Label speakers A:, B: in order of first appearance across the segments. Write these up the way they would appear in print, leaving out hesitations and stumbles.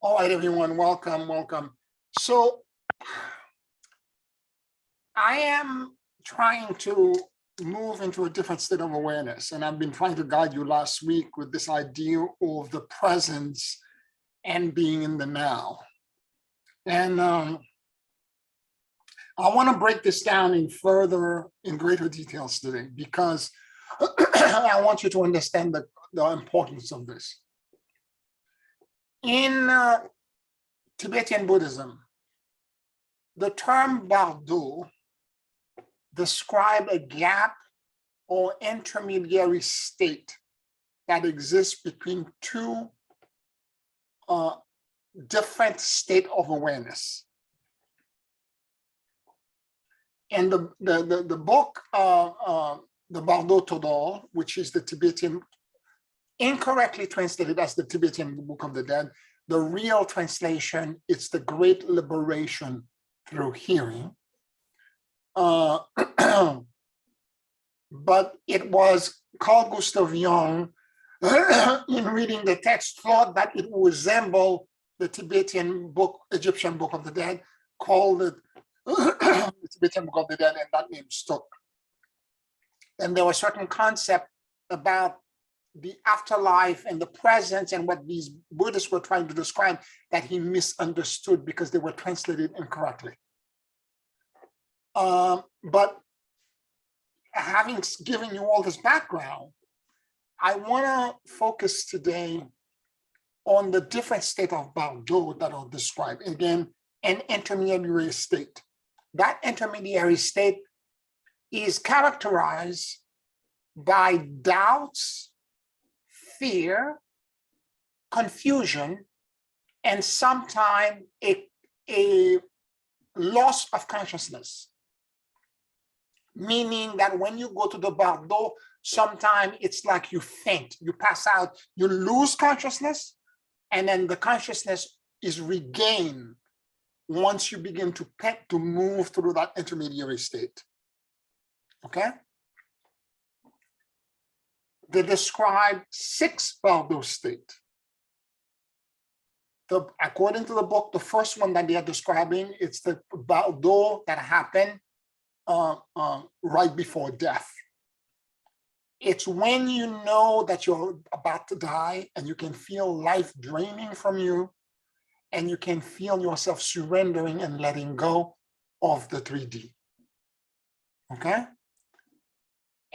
A: All right, everyone, welcome, welcome. So I am trying to move into a different state of awareness, and I've been trying to guide you last week with this idea of the presence and being in the now. And I want to break this down in greater details today, because I want you to understand the importance of this. In Tibetan Buddhism, the term Bardo describes a gap or intermediary state that exists between two different states of awareness. And the book, the Bardo Todol, which is the Tibetan, incorrectly translated as the Tibetan Book of the Dead, the real translation, it's the Great Liberation through Hearing. But it was Carl Gustav Jung, in reading the text, thought that it would resemble the Tibetan book, Egyptian Book of the Dead, called it the Tibetan Book of the Dead, and that name stuck. And there was certain concept about the afterlife and the presence and what these Buddhists were trying to describe that he misunderstood because they were translated incorrectly. But having given you all this background, I want to focus today on the different state of Bardo that I'll describe. Again, an intermediary state. That intermediary state is characterized by doubts, fear, confusion, and sometimes a loss of consciousness. Meaning that when you go to the Bardo, sometimes it's like you faint, you pass out, you lose consciousness, and then the consciousness is regained once you begin to move through that intermediary state. Okay? They describe 6 Bardo states. According to the book, the first one that they are describing, it's the Bardo that happened right before death. It's when you know that you're about to die and you can feel life draining from you, and you can feel yourself surrendering and letting go of the 3D. Okay?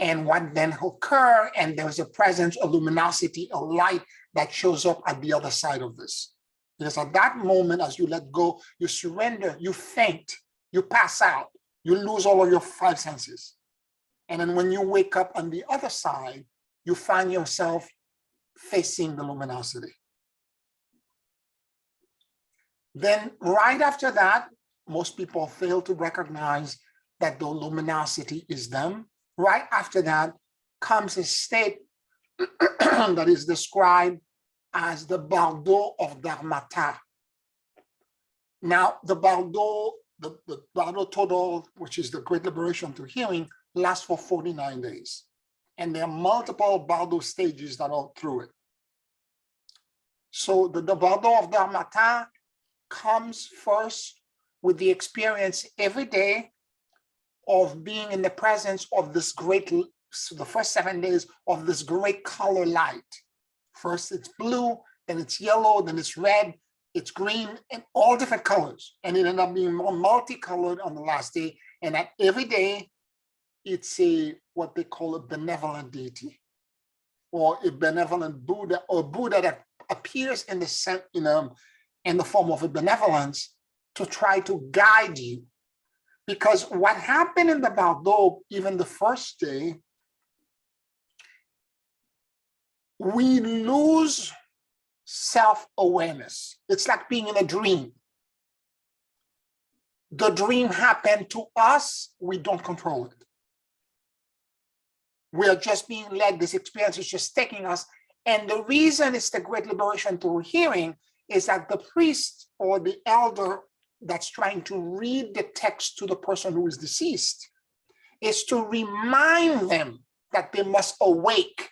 A: And what then occur, and there's a presence, a luminosity, a light that shows up at the other side of this. Because at that moment, as you let go, you surrender, you faint, you pass out, you lose all of your 5 senses. And then when you wake up on the other side, you find yourself facing the luminosity. Then right after that, most people fail to recognize that the luminosity is them. Right after that comes a state that is described as the Bardo of Dharmata. Now, the Bardo Todol, which is the Great Liberation through Hearing, lasts for 49 days. And there are multiple Bardo stages that are through it. So the Bardo of Dharmata comes first with the experience every day of being in the presence of this great, so the first 7 days of this great color light. First it's blue, then it's yellow, then it's red, it's green, and all different colors. And it ended up being more multicolored on the last day. And at every day, it's what they call a benevolent deity, or a benevolent Buddha, or Buddha that appears in the form of a benevolence to try to guide you. Because what happened in the Bardo, even the first day, we lose self-awareness. It's like being in a dream. The dream happened to us, we don't control it. We are just being led, this experience is just taking us. And the reason it's the Great Liberation through Hearing is that the priest or the elder that's trying to read the text to the person who is deceased is to remind them that they must awake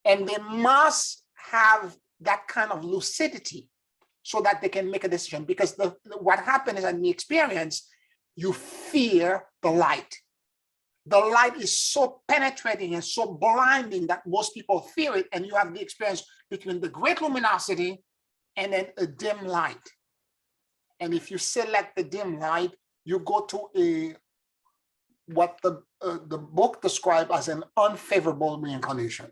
A: and they must have that kind of lucidity so that they can make a decision. Because what happens in the experience, you fear the light. The light is so penetrating and so blinding that most people fear it, and you have the experience between the great luminosity and then a dim light. And if you select the dim light, you go to what the book describes as an unfavorable reincarnation.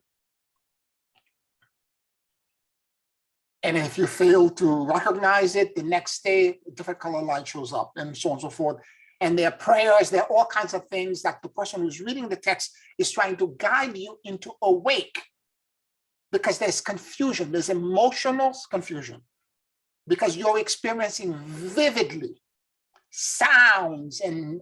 A: And if you fail to recognize it, the next day, a different color light shows up, and so on and so forth. And there are prayers, there are all kinds of things that the person who's reading the text is trying to guide you into awake, because there's confusion, there's emotional confusion, because you're experiencing vividly sounds and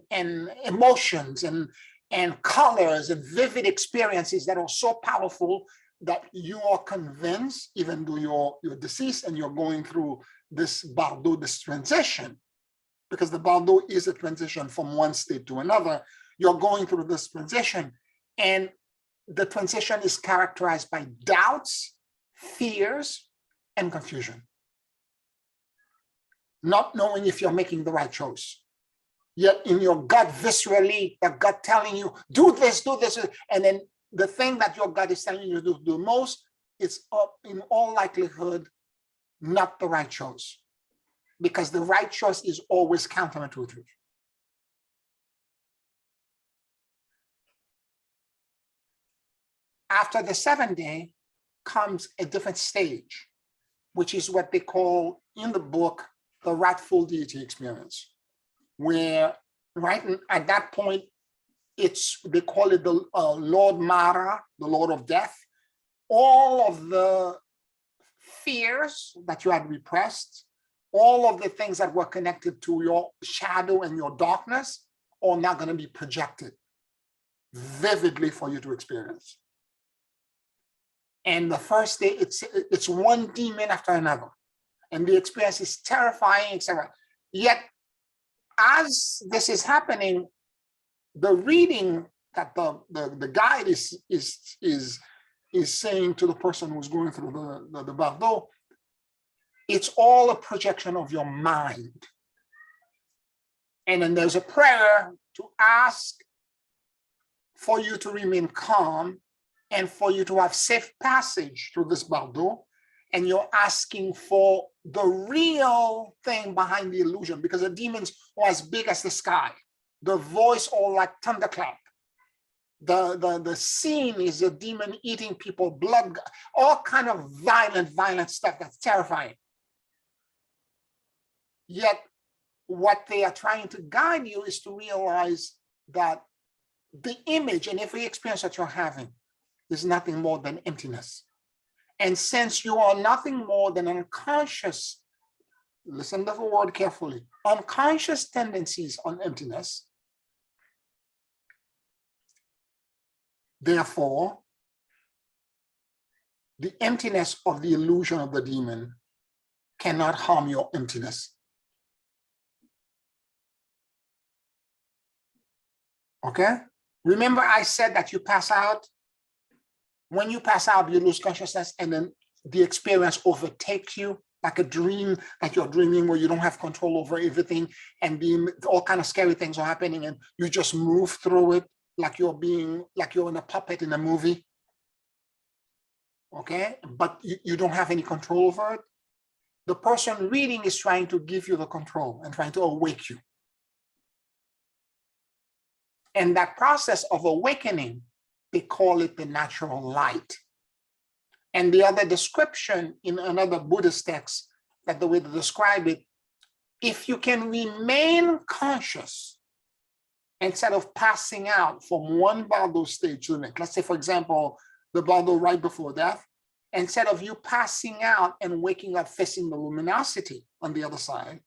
A: emotions and colors and vivid experiences that are so powerful that you are convinced, even though you're deceased and you're going through this bardo, this transition, because the bardo is a transition from one state to another. You're going through this transition, and the transition is characterized by doubts, fears, and confusion. Not knowing if you're making the right choice. Yet in your gut, viscerally, the gut telling you, do this, and then the thing that your gut is telling you to do most, it's in all likelihood not the right choice, because the right choice is always counterintuitive. After the 7th day comes a different stage, which is what they call in the book the Rightful Deity experience, where right at that point, they call it the Lord Mara, the Lord of Death. All of the fears that you had repressed, all of the things that were connected to your shadow and your darkness are now going to be projected vividly for you to experience. And the first day, it's one demon after another, and the experience is terrifying, etc. Yet, as this is happening, the reading that the guide is saying to the person who's going through the bardo, it's all a projection of your mind. And then there's a prayer to ask for you to remain calm and for you to have safe passage through this bardo. And you're asking for the real thing behind the illusion, because the demons are as big as the sky. The voice all like thunderclap. The scene is a demon eating people, blood, all kind of violent stuff that's terrifying. Yet what they are trying to guide you is to realize that the image and every experience that you're having is nothing more than emptiness. And since you are nothing more than unconscious, listen to the word carefully, unconscious tendencies on emptiness, therefore, the emptiness of the illusion of the demon cannot harm your emptiness. Okay? Remember I said that you pass out? When you pass out, you lose consciousness, and then the experience overtakes you like a dream that you're dreaming where you don't have control over everything, and all kind of scary things are happening, and you just move through it like you're in a puppet in a movie. Okay? But you don't have any control over it. The person reading is trying to give you the control and trying to awake you. And that process of awakening, they call it the natural light. And the other description in another Buddhist text, that the way to describe it, if you can remain conscious instead of passing out from one bardo stage to the next, let's say, for example, the bardo right before death, instead of you passing out and waking up facing the luminosity on the other side,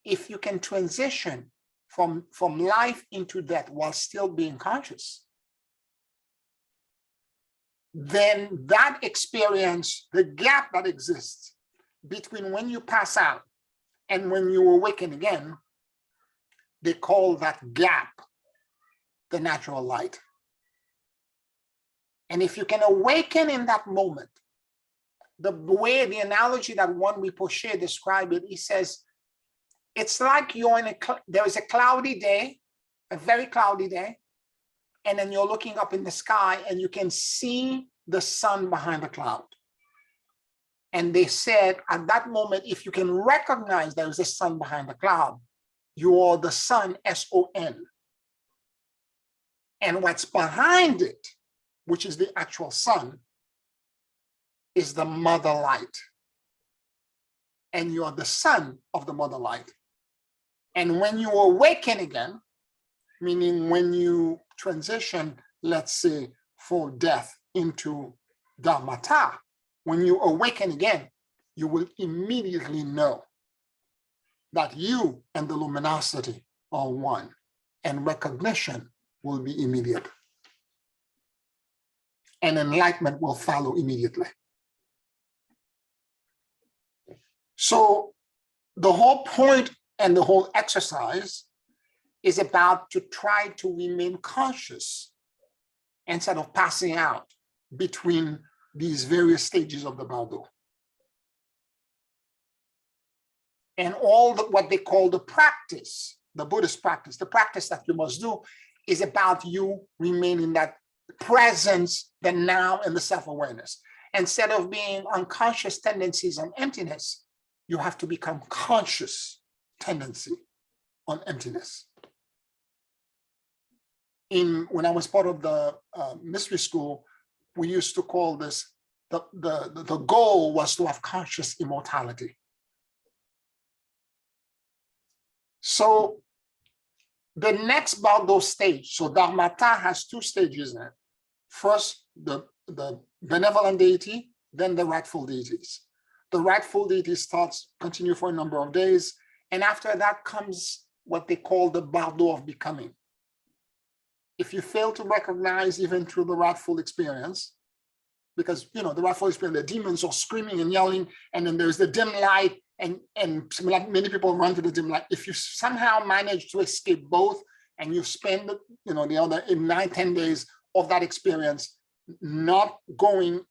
A: if you can transition from life into death while still being conscious, then that experience, the gap that exists between when you pass out and when you awaken again, they call that gap the natural light. And if you can awaken in that moment, the way, the analogy that one Rinpoche described it, he says, it's like you're in there is a cloudy day, a very cloudy day, and then you're looking up in the sky and you can see the sun behind the cloud. And they said at that moment, if you can recognize there is a sun behind the cloud, you are the sun, S-O-N. And what's behind it, which is the actual sun, is the mother light. And you are the son of the mother light. And when you awaken again, meaning when you transition, let's say, for death into Dharmata, when you awaken again, you will immediately know that you and the luminosity are one, and recognition will be immediate. And enlightenment will follow immediately. So the whole point and the whole exercise is about to try to remain conscious instead of passing out between these various stages of the Bardo. And all what they call the practice, the Buddhist practice, the practice that you must do is about you remaining that presence, the now, and the self-awareness. Instead of being unconscious tendencies on emptiness, you have to become conscious tendency on emptiness. When I was part of the mystery school, we used to call this, the goal was to have conscious immortality. So the next Bardo stage, so Dharmata has two stages in it. First, the benevolent deity, then the rightful deities. The rightful deity continue for a number of days. And after that comes what they call the Bardo of becoming. If you fail to recognize even through the rightful experience, because the rightful experience, the demons are screaming and yelling, and then there's the dim light, and many people run to the dim light. If you somehow manage to escape both, and you spend the other 9-10 days of that experience not going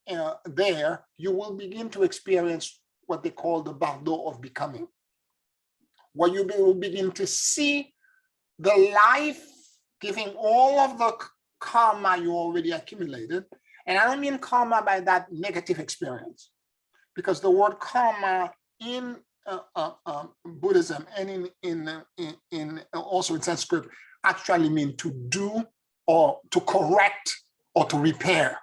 A: there, you will begin to experience what they call the Bardo of becoming, where you will begin to see the life giving all of the karma you already accumulated. And I don't mean karma by that negative experience, because the word karma in Buddhism and in also in Sanskrit actually mean to do or to correct or to repair.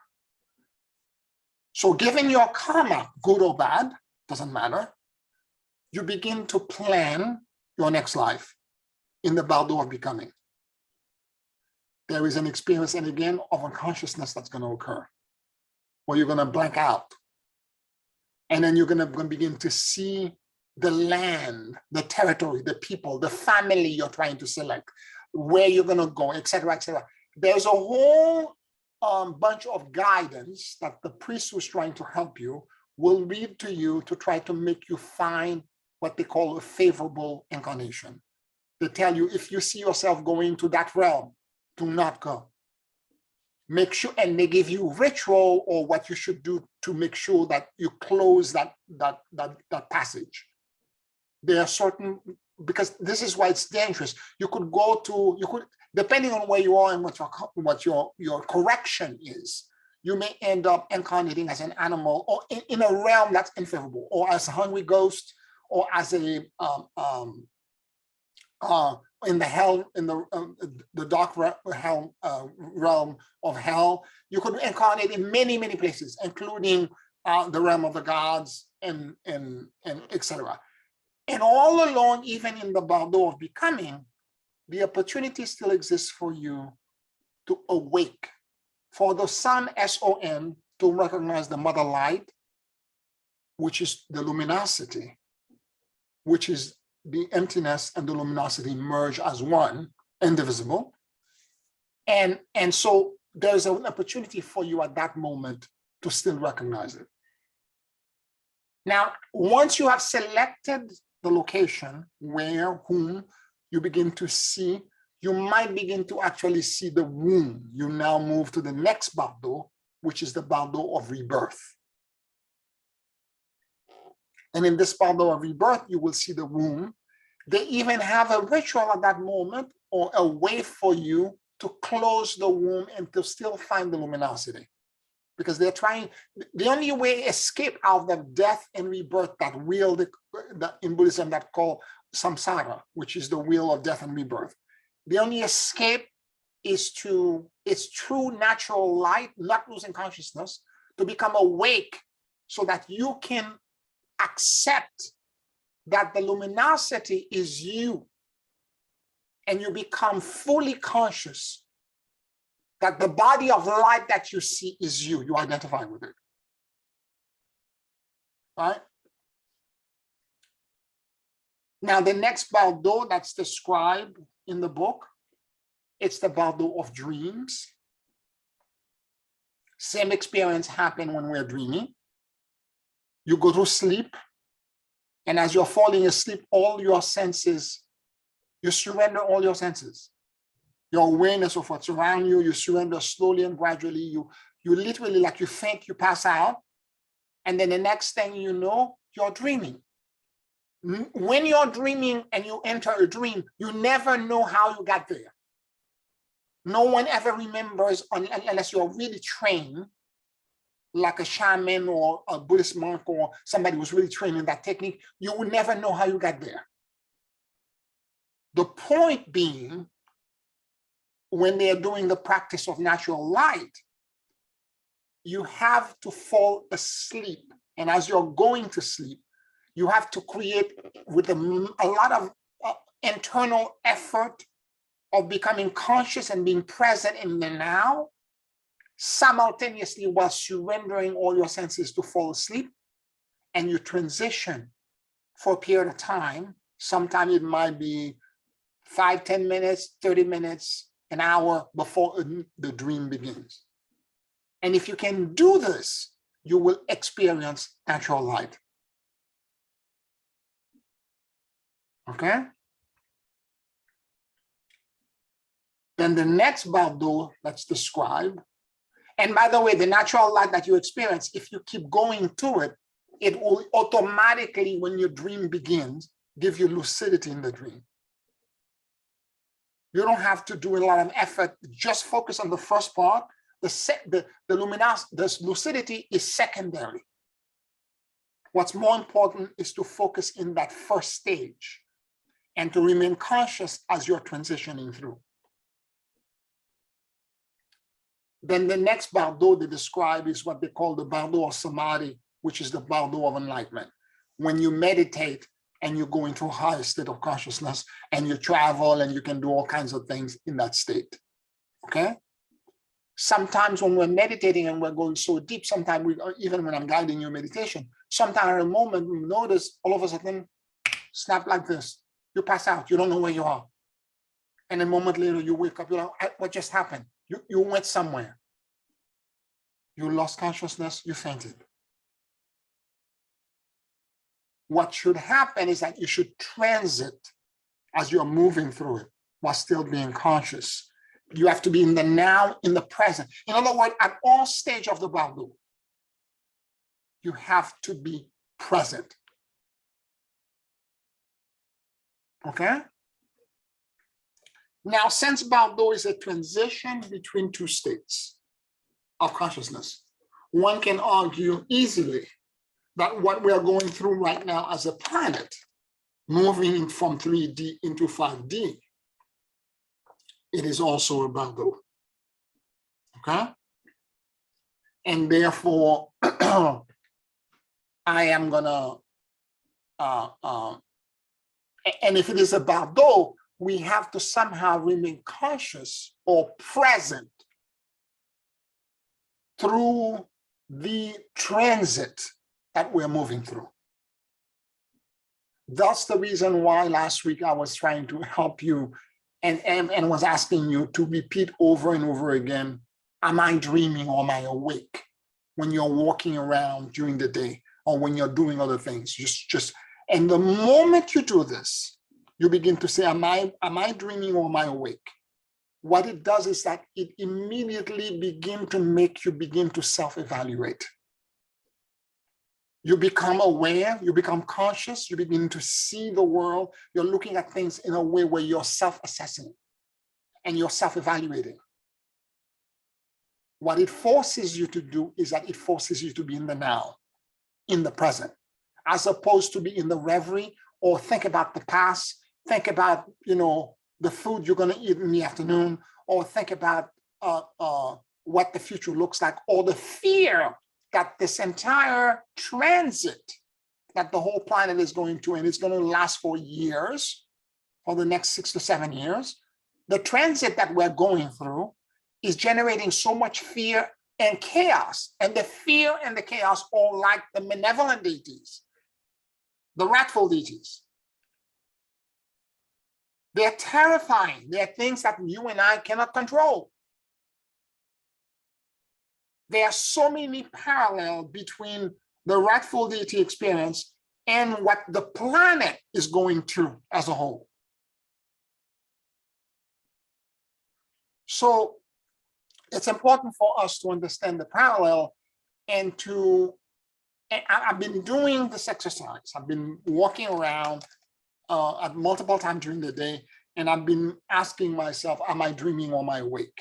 A: So given your karma, good or bad, doesn't matter, you begin to plan your next life in the Bardo of becoming. There is an experience, and again, of unconsciousness that's going to occur, where you're going to blank out. And then you're going to begin to see the land, the territory, the people, the family you're trying to select, where you're going to go, et cetera, et cetera. There's a whole bunch of guidance that the priest who's trying to help you will read to you to try to make you find what they call a favorable incarnation. They tell you, if you see yourself going to that realm, do not go. Make sure, and they give you ritual or what you should do to make sure that you close that passage. There are certain, because this is why it's dangerous. You could go to, depending on where you are and what your correction is, you may end up incarnating as an animal or in a realm that's unfavorable, or as a hungry ghost, or as a in the hell, in the dark realm of hell. You could incarnate in many, many places, including the realm of the gods and etc. And all along, even in the Bardo of becoming, the opportunity still exists for you to awake, for the sun, S-O-N, to recognize the mother light, which is the luminosity, which is the emptiness and the luminosity merge as one, indivisible. And so there's an opportunity for you at that moment to still recognize it. Now, once you have selected the location where, whom you begin to see, you might begin to actually see the womb. You now move to the next Bardo, which is the Bardo of rebirth. And in this Bundle of Rebirth, you will see the womb. They even have a ritual at that moment or a way for you to close the womb and to still find the luminosity. Because they're trying, the only way escape out of death and rebirth, that wheel in Buddhism that called samsara, which is the wheel of death and rebirth. The only escape is to its true natural light, not losing consciousness, to become awake so that you can accept that the luminosity is you, and you become fully conscious that the body of light that you see is you. You identify with it. Right? Now, the next Bundle that's described in the book, it's the Bundle of dreams. Same experience happens when we're dreaming. You go to sleep, and as you're falling asleep, all your senses, you surrender all your senses. Your awareness of what's around you, you surrender slowly and gradually. You literally, like you think, you pass out. And then the next thing you know, you're dreaming. When you're dreaming and you enter a dream, you never know how you got there. No one ever remembers unless you're really trained, like a shaman or a Buddhist monk or somebody who's really trained in that technique. You will never know how you got there. The point being, when they're doing the practice of natural light, you have to fall asleep. And as you're going to sleep, you have to create with a lot of internal effort of becoming conscious and being present in the now, simultaneously while surrendering all your senses to fall asleep. And you transition for a period of time. Sometimes it might be 5, 10 minutes, 30 minutes, an hour before the dream begins. And if you can do this, you will experience natural light. Okay? Then the next Bundle that's described, and by the way, the natural light that you experience, if you keep going to it, it will automatically, when your dream begins, give you lucidity in the dream. You don't have to do a lot of effort. Just focus on the first part. The lucidity is secondary. What's more important is to focus in that first stage and to remain conscious as you're transitioning through. Then the next Bundle they describe is what they call the Bundle of Samadhi, which is the Bundle of enlightenment. When you meditate and you go into a higher state of consciousness and you travel and you can do all kinds of things in that state, okay? Sometimes when we're meditating and we're going so deep, sometimes even when I'm guiding your meditation, sometimes at a moment we notice all of a sudden, snap like this, you pass out, you don't know where you are. And a moment later you wake up, you're like, what just happened? You went somewhere. You lost consciousness, you fainted. What should happen is that you should transit as you're moving through it while still being conscious. You have to be in the now, in the present. In other words, at all stages of the Bundle, you have to be present. Okay? Now, since Bundle is a transition between two states of consciousness, one can argue easily that what we are going through right now as a planet, moving from 3D into 5D, it is also a Bundle. Okay? And therefore, I am gonna, and if it is a Bundle, we have to somehow remain conscious or present through the transit that we're moving through. That's the reason why last week I was trying to help you and was asking you to repeat over and over again, am I dreaming or am I awake? When you're walking around during the day or when you're doing other things, and the moment you do this, you begin to say, am I dreaming or am I awake? What it does is that it immediately begin to make you begin to self-evaluate. You become aware, you become conscious, you begin to see the world. You're looking at things in a way where you're self-assessing and you're self-evaluating. What it forces you to do is that it forces you to be in the now, in the present, as opposed to be in the reverie or think about the past, think about, the food you're going to eat in the afternoon, or think about what the future looks like, or the fear that this entire transit that the whole planet is going to, and it's going to last for years, for the next 6 to 7 years. The transit that we're going through is generating so much fear and chaos. And the fear and the chaos are like the benevolent deities, the rightful deities. They're terrifying. They're things that you and I cannot control. There are so many parallels between the rightful deity experience and what the planet is going through as a whole. So it's important for us to understand the parallel and I've been doing this exercise. I've been walking around at multiple times during the day, and I've been asking myself, am I dreaming or am I awake?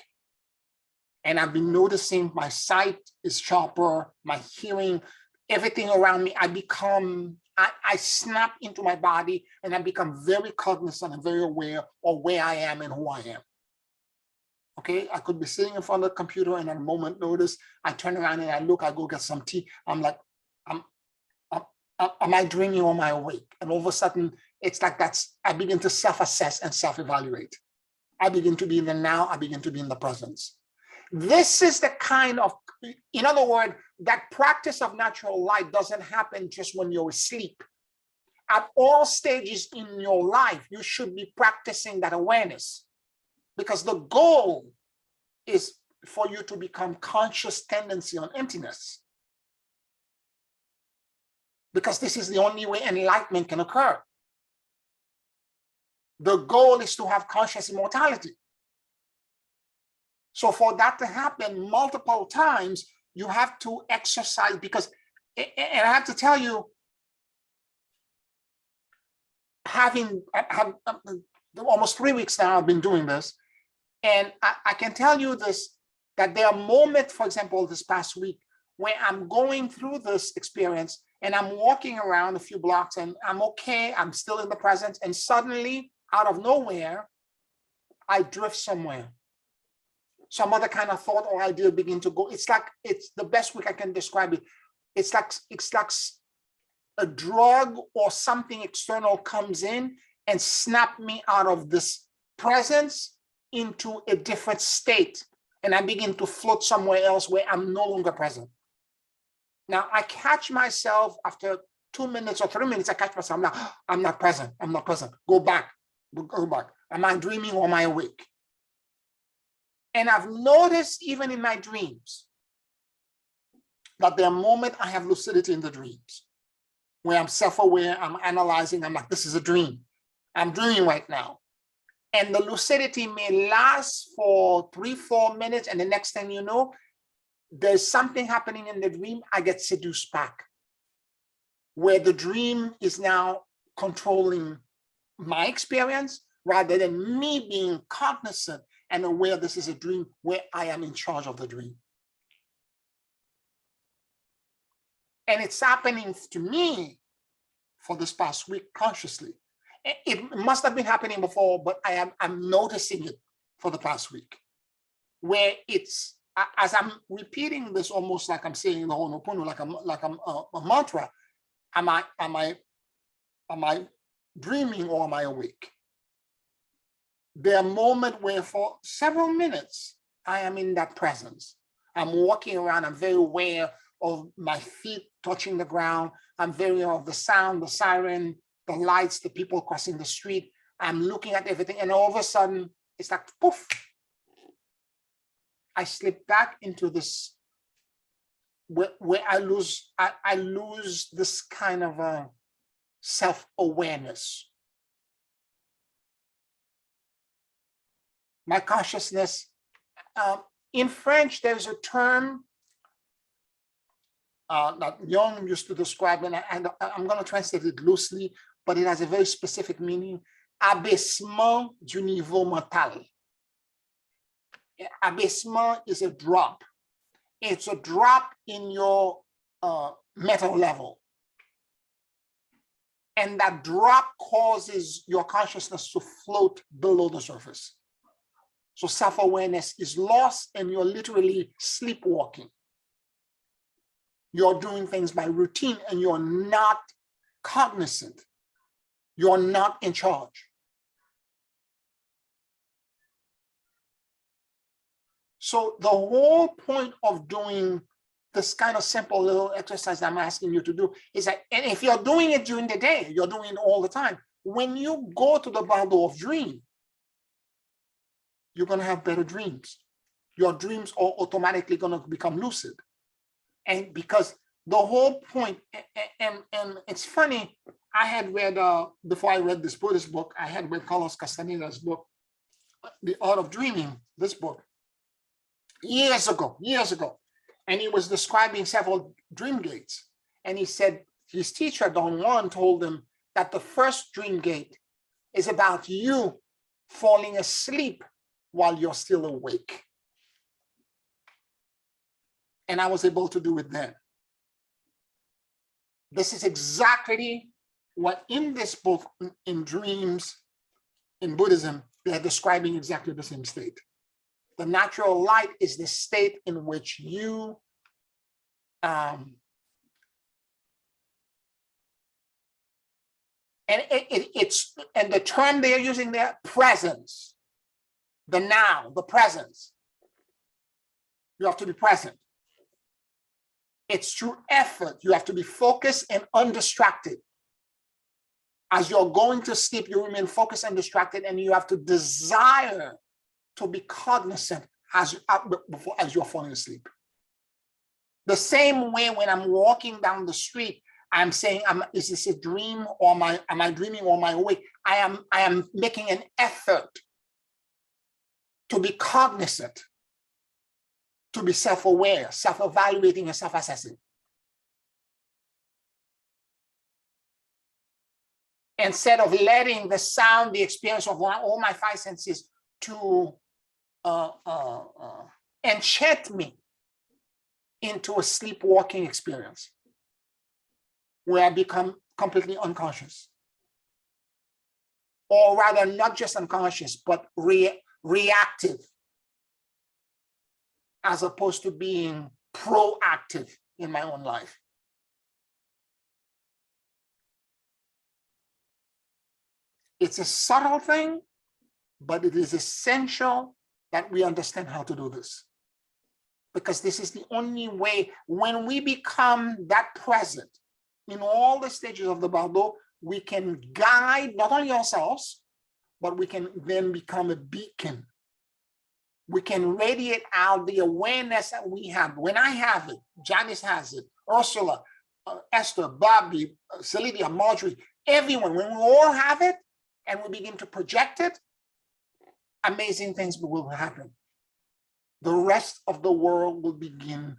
A: And I've been noticing my sight is sharper, my hearing, everything around me. I snap into my body and I become very cognizant and very aware of where I am and who I am. Okay, I could be sitting in front of the computer and at a moment notice, I turn around and I look, I go get some tea. I'm like, am I dreaming or am I awake? And all of a sudden, it's like I begin to self-assess and self-evaluate. I begin to be in the now, I begin to be in the presence. This is the kind of, in other words, that practice of natural light doesn't happen just when you're asleep. At all stages in your life, you should be practicing that awareness, because the goal is for you to become conscious tendency on emptiness. Because this is the only way enlightenment can occur. The goal is to have conscious immortality. So for that to happen multiple times, you have to exercise, because, and I have to tell you, having almost 3 weeks now, I've been doing this, and I can tell you this, that there are moments, for example, this past week, where I'm going through this experience and I'm walking around a few blocks and I'm okay, I'm still in the presence, and suddenly, out of nowhere, I drift somewhere. Some other kind of thought or idea begin to go. It's like, it's the best way I can describe it. It's like a drug or something external comes in and snap me out of this presence into a different state. And I begin to float somewhere else where I'm no longer present. Now I catch myself after 2 minutes or 3 minutes, I catch myself, I'm not present, I'm not present. Go back. Am I dreaming or am I awake? And I've noticed even in my dreams that there are moments I have lucidity in the dreams where I'm self-aware, I'm analyzing, I'm like, this is a dream. I'm dreaming right now. And the lucidity may last for 3-4 minutes, and the next thing you know, there's something happening in the dream, I get seduced back, where the dream is now controlling my experience rather than me being cognizant and aware this is a dream where I am in charge of the dream. And it's happening to me for this past week consciously. It must have been happening before, but I'm noticing it for the past week, where it's, as I'm repeating this, almost like I'm saying the Ho'oponopono, like a mantra. Am I dreaming or am I awake? There are moments where for several minutes, I am in that presence. I'm walking around, I'm very aware of my feet touching the ground. I'm very aware of the sound, the siren, the lights, the people crossing the street. I'm looking at everything, and all of a sudden, it's like, poof. I slip back into this, where I lose this kind of self-awareness. My consciousness, in French, there's a term that Jung used to describe, and I'm going to translate it loosely, but it has a very specific meaning. Abaissement du niveau mental. Abaissement is a drop. It's a drop in your mental level. And that drop causes your consciousness to float below the surface. So self-awareness is lost and you're literally sleepwalking. You're doing things by routine and you're not cognizant. You're not in charge. So the whole point of doing this kind of simple little exercise I'm asking you to do is that, and if you're doing it during the day, you're doing it all the time. When you go to the bundle of dream, you're going to have better dreams. Your dreams are automatically going to become lucid. And because the whole point, and it's funny, I had read, before I read this Buddhist book, I had read Carlos Castaneda's book, The Art of Dreaming, this book, years ago. And he was describing several dream gates. And he said his teacher, Don Juan, told him that the first dream gate is about you falling asleep while you're still awake. And I was able to do it then. This is exactly what in this book, in Dreams, in Buddhism, they're describing exactly the same state. The natural light is the state in which you and the term they're using there, presence, the now, the presence. You have to be present. It's through effort. You have to be focused and undistracted. As you're going to sleep, you remain focused and distracted, and you have to desire to be cognizant as you're falling asleep. The same way when I'm walking down the street, I'm saying, is this a dream or am I dreaming or am I awake? I am making an effort to be cognizant, to be self-aware, self-evaluating and self-assessing. Instead of letting the sound, the experience of all my five senses to enchant me into a sleepwalking experience where I become completely unconscious. Or rather, not just unconscious, but reactive, as opposed to being proactive in my own life. It's a subtle thing, but it is essential that we understand how to do this. Because this is the only way, when we become that present in all the stages of the bundle, we can guide not only ourselves, but we can then become a beacon. We can radiate out the awareness that we have. When I have it, Janice has it, Ursula, Esther, Bobby, Celidia, Marjorie, everyone, when we all have it and we begin to project it, amazing things will happen. The rest of the world will begin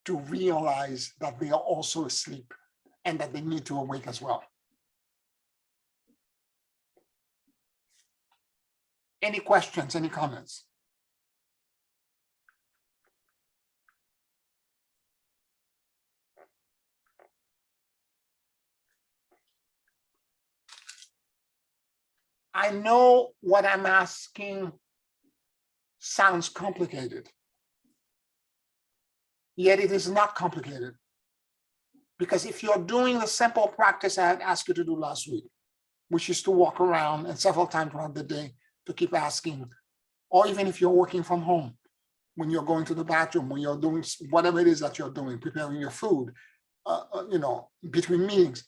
A: to realize that they are also asleep and that they need to awake as well. Any questions, any comments? I know what I'm asking sounds complicated, yet it is not complicated. Because if you're doing the simple practice I had asked you to do last week, which is to walk around and several times throughout the day to keep asking, or even if you're working from home, when you're going to the bathroom, when you're doing whatever it is that you're doing, preparing your food, between meetings,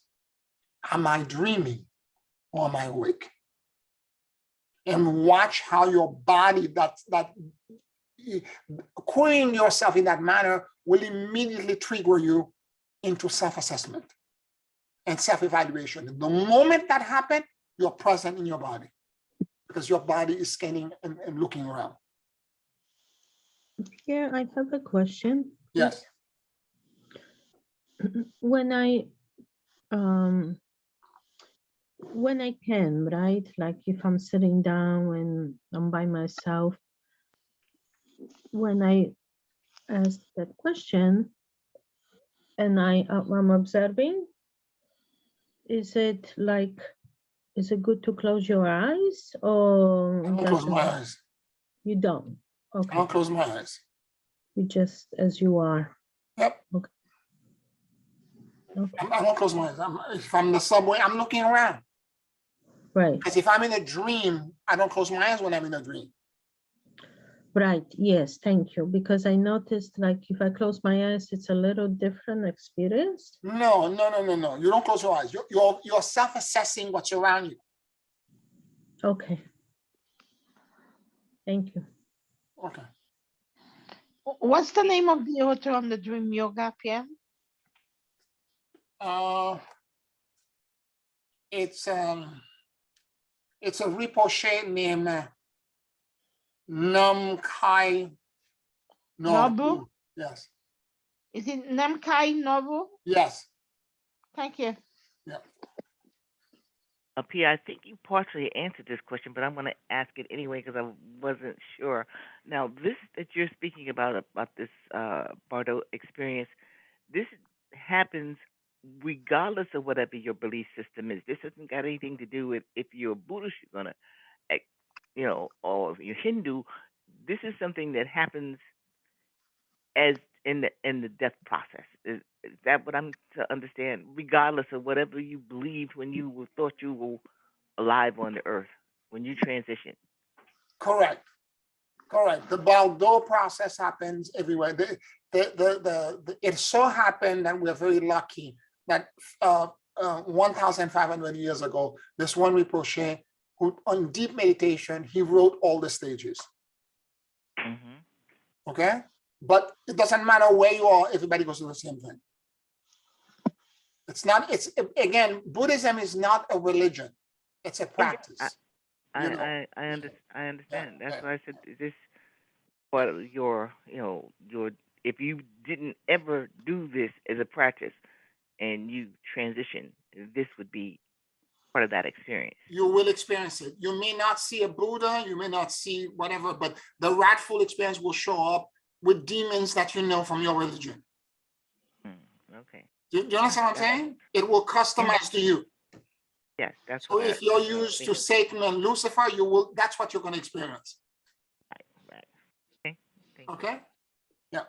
A: am I dreaming or am I awake? And watch how your body, querying yourself in that manner will immediately trigger you into self-assessment and self-evaluation. The moment that happens, you're present in your body because your body is scanning and looking around.
B: Yeah, I have a question.
A: Yes.
B: when I can, right? Like if I'm sitting down and I'm by myself, when I ask that question and I'm observing, is it like, is it good to close your eyes
A: I
B: or
A: don't close my
B: doesn't?
A: eyes.
B: You don't.
A: I
B: Okay.
A: don't close my eyes.
B: You just as you are.
A: Yep.
B: Okay. Okay.
A: I don't close my eyes. If I'm in the subway, I'm looking around.
B: Right.
A: Because if I'm in a dream, I don't close my eyes when I'm in a dream.
B: Right. Yes. Thank you. Because I noticed like if I close my eyes, it's a little different experience.
A: No. You don't close your eyes. You're self-assessing what's around you.
B: Okay. Thank you.
A: Okay.
C: What's the name of the author on the Dream Yoga, Pierre?
A: It's a Rinpoche named Nam Kai
C: Nobu?
A: Yes.
C: Is it Namkai Nobu?
A: Yes.
C: Thank you.
A: Yeah.
D: Pia, I think you partially answered this question, but I'm going to ask it anyway because I wasn't sure. Now, this that you're speaking about this Bardo experience, this happens regardless of whatever your belief system is. This hasn't got anything to do with if you're Buddhist, you're going to, or if you're Hindu. This is something that happens as in the death process. Is that what I'm to understand? Regardless of whatever you believed when you thought you were alive on the earth, when you transition.
A: Correct. The Baldo process happens everywhere. It so happened that we're very lucky that 1,500 years ago, this one Rinpoche, who on deep meditation, he wrote all the stages.
D: Mm-hmm.
A: Okay? But it doesn't matter where you are, everybody goes through the same thing. Again, Buddhism is not a religion, it's a practice.
D: I understand. That's why I said this. But your if you didn't ever do this as a practice and you transition, this would be part of that experience.
A: You will experience it. You may not see a Buddha, you may not see whatever, but the Rightful experience will show up with demons that you know from your religion.
D: Okay.
A: Do you understand what I'm saying? It will customize to you.
D: Yes, that's
A: so. If you're used to Satan and Lucifer, that's what you're going to experience.
D: Right. Okay. Thank
A: okay.
D: You.
A: Yeah.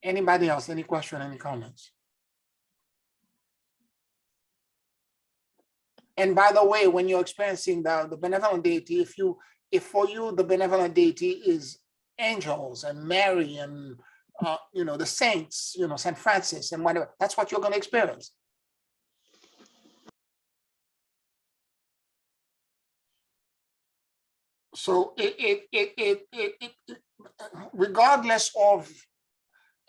A: Anybody else? Any question? Any comments? And by the way, when you're experiencing the benevolent deity, if for you the benevolent deity is angels and Mary and the saints, St. Francis and whatever, that's what you're going to experience. So regardless of,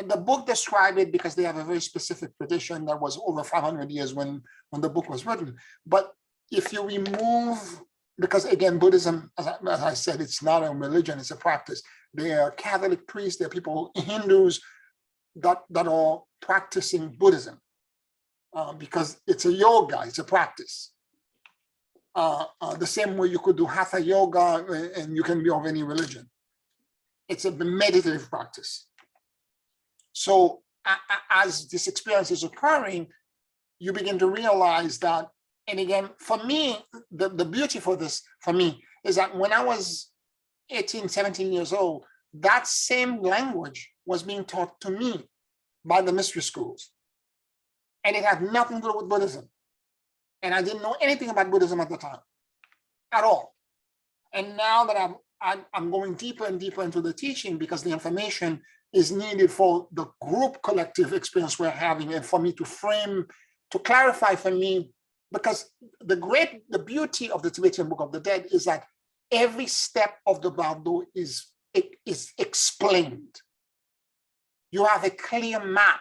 A: the book described it because they have a very specific tradition that was over 500 years when the book was written. But if you remove, because again, Buddhism, as I said, it's not a religion, it's a practice. There are Catholic priests, there are people, Hindus that are practicing Buddhism because it's a yoga, it's a practice. The same way you could do Hatha yoga and you can be of any religion. It's a meditative practice. So as this experience is occurring, you begin to realize that, and again, for me, the beauty for this, for me, is that when I was 18, 17 years old, that same language was being taught to me by the mystery schools. And it had nothing to do with Buddhism. And I didn't know anything about Buddhism at the time, at all. And now that I'm going deeper and deeper into the teaching because the information is needed for the group collective experience we're having, and for me to clarify for me, because the beauty of the Tibetan Book of the Dead is that every step of the Bardo is explained. You have a clear map,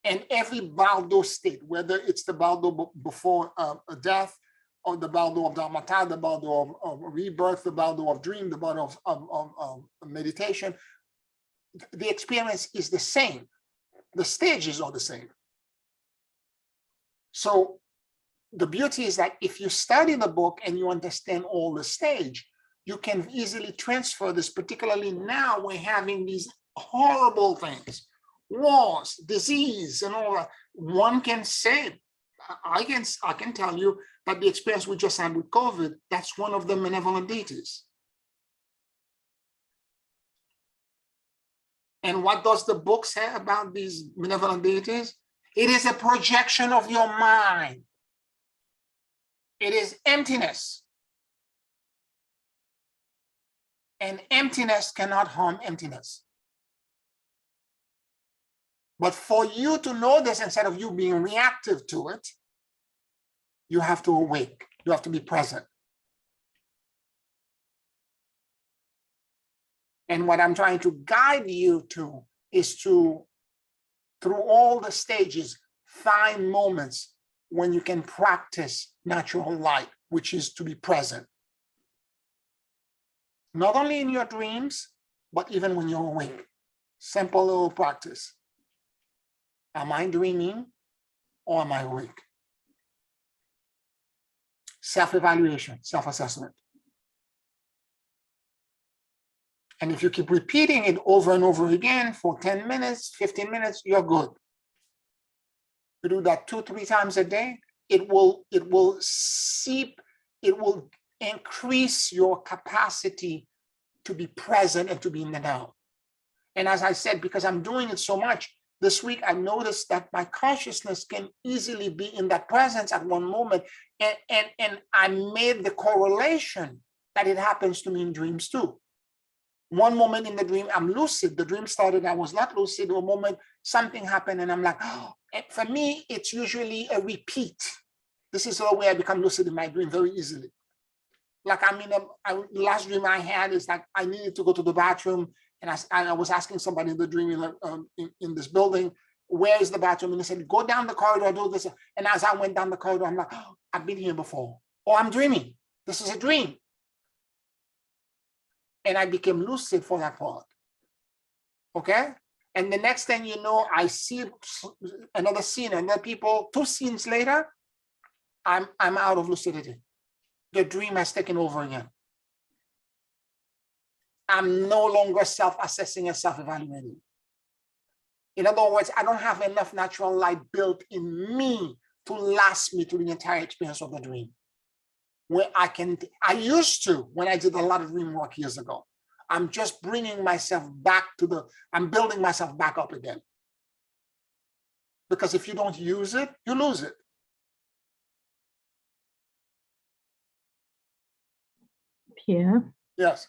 A: and every Bardo state, whether it's the Bardo before death, of the bundle of dharmata, the bundle of rebirth, the bundle of dream, the bundle of meditation. The experience is the same. The stages are the same. So the beauty is that if you study the book and you understand all the stage, you can easily transfer this, particularly now we're having these horrible things, wars, disease, and all that. One can say, I can tell you that the experience we just had with COVID, that's one of the benevolent deities. And what does the book say about these benevolent deities? It is a projection of your mind. It is emptiness. And emptiness cannot harm emptiness. But for you to know this, instead of you being reactive to it, you have to awake. You have to be present. And what I'm trying to guide you to is to, through all the stages, find moments when you can practice natural light, which is to be present. Not only in your dreams, but even when you're awake. Simple little practice. Am I dreaming or am I awake? Self-evaluation, self-assessment. And if you keep repeating it over and over again for 10 minutes, 15 minutes, you're good. You do that 2-3 times a day, it will increase your capacity to be present and to be in the now. And as I said, because I'm doing it so much, this week I noticed that my consciousness can easily be in that presence at one moment. And I made the correlation that it happens to me in dreams too. One moment in the dream, I'm lucid. The dream started, I was not lucid. A moment, something happened, and I'm like, oh. And for me, it's usually a repeat. This is the way I become lucid in my dream very easily. Like the last dream I had is like I needed to go to the bathroom, and I was asking somebody in the dream in this building, where is the bathroom? And they said, go down the corridor, do this. And as I went down the corridor, I'm like, oh, I've been here before. Oh, I'm dreaming. This is a dream. And I became lucid for that part. Okay? And the next thing you know, I see another scene, and then people, 2 scenes later, I'm out of lucidity. The dream has taken over again. I'm no longer self-assessing and self-evaluating. In other words, I don't have enough natural light built in me to last me through the entire experience of the dream. Where I used to, when I did a lot of dream work years ago, I'm just bringing myself back I'm building myself back up again. Because if you don't use it, you lose it.
B: Pierre?
A: Yes.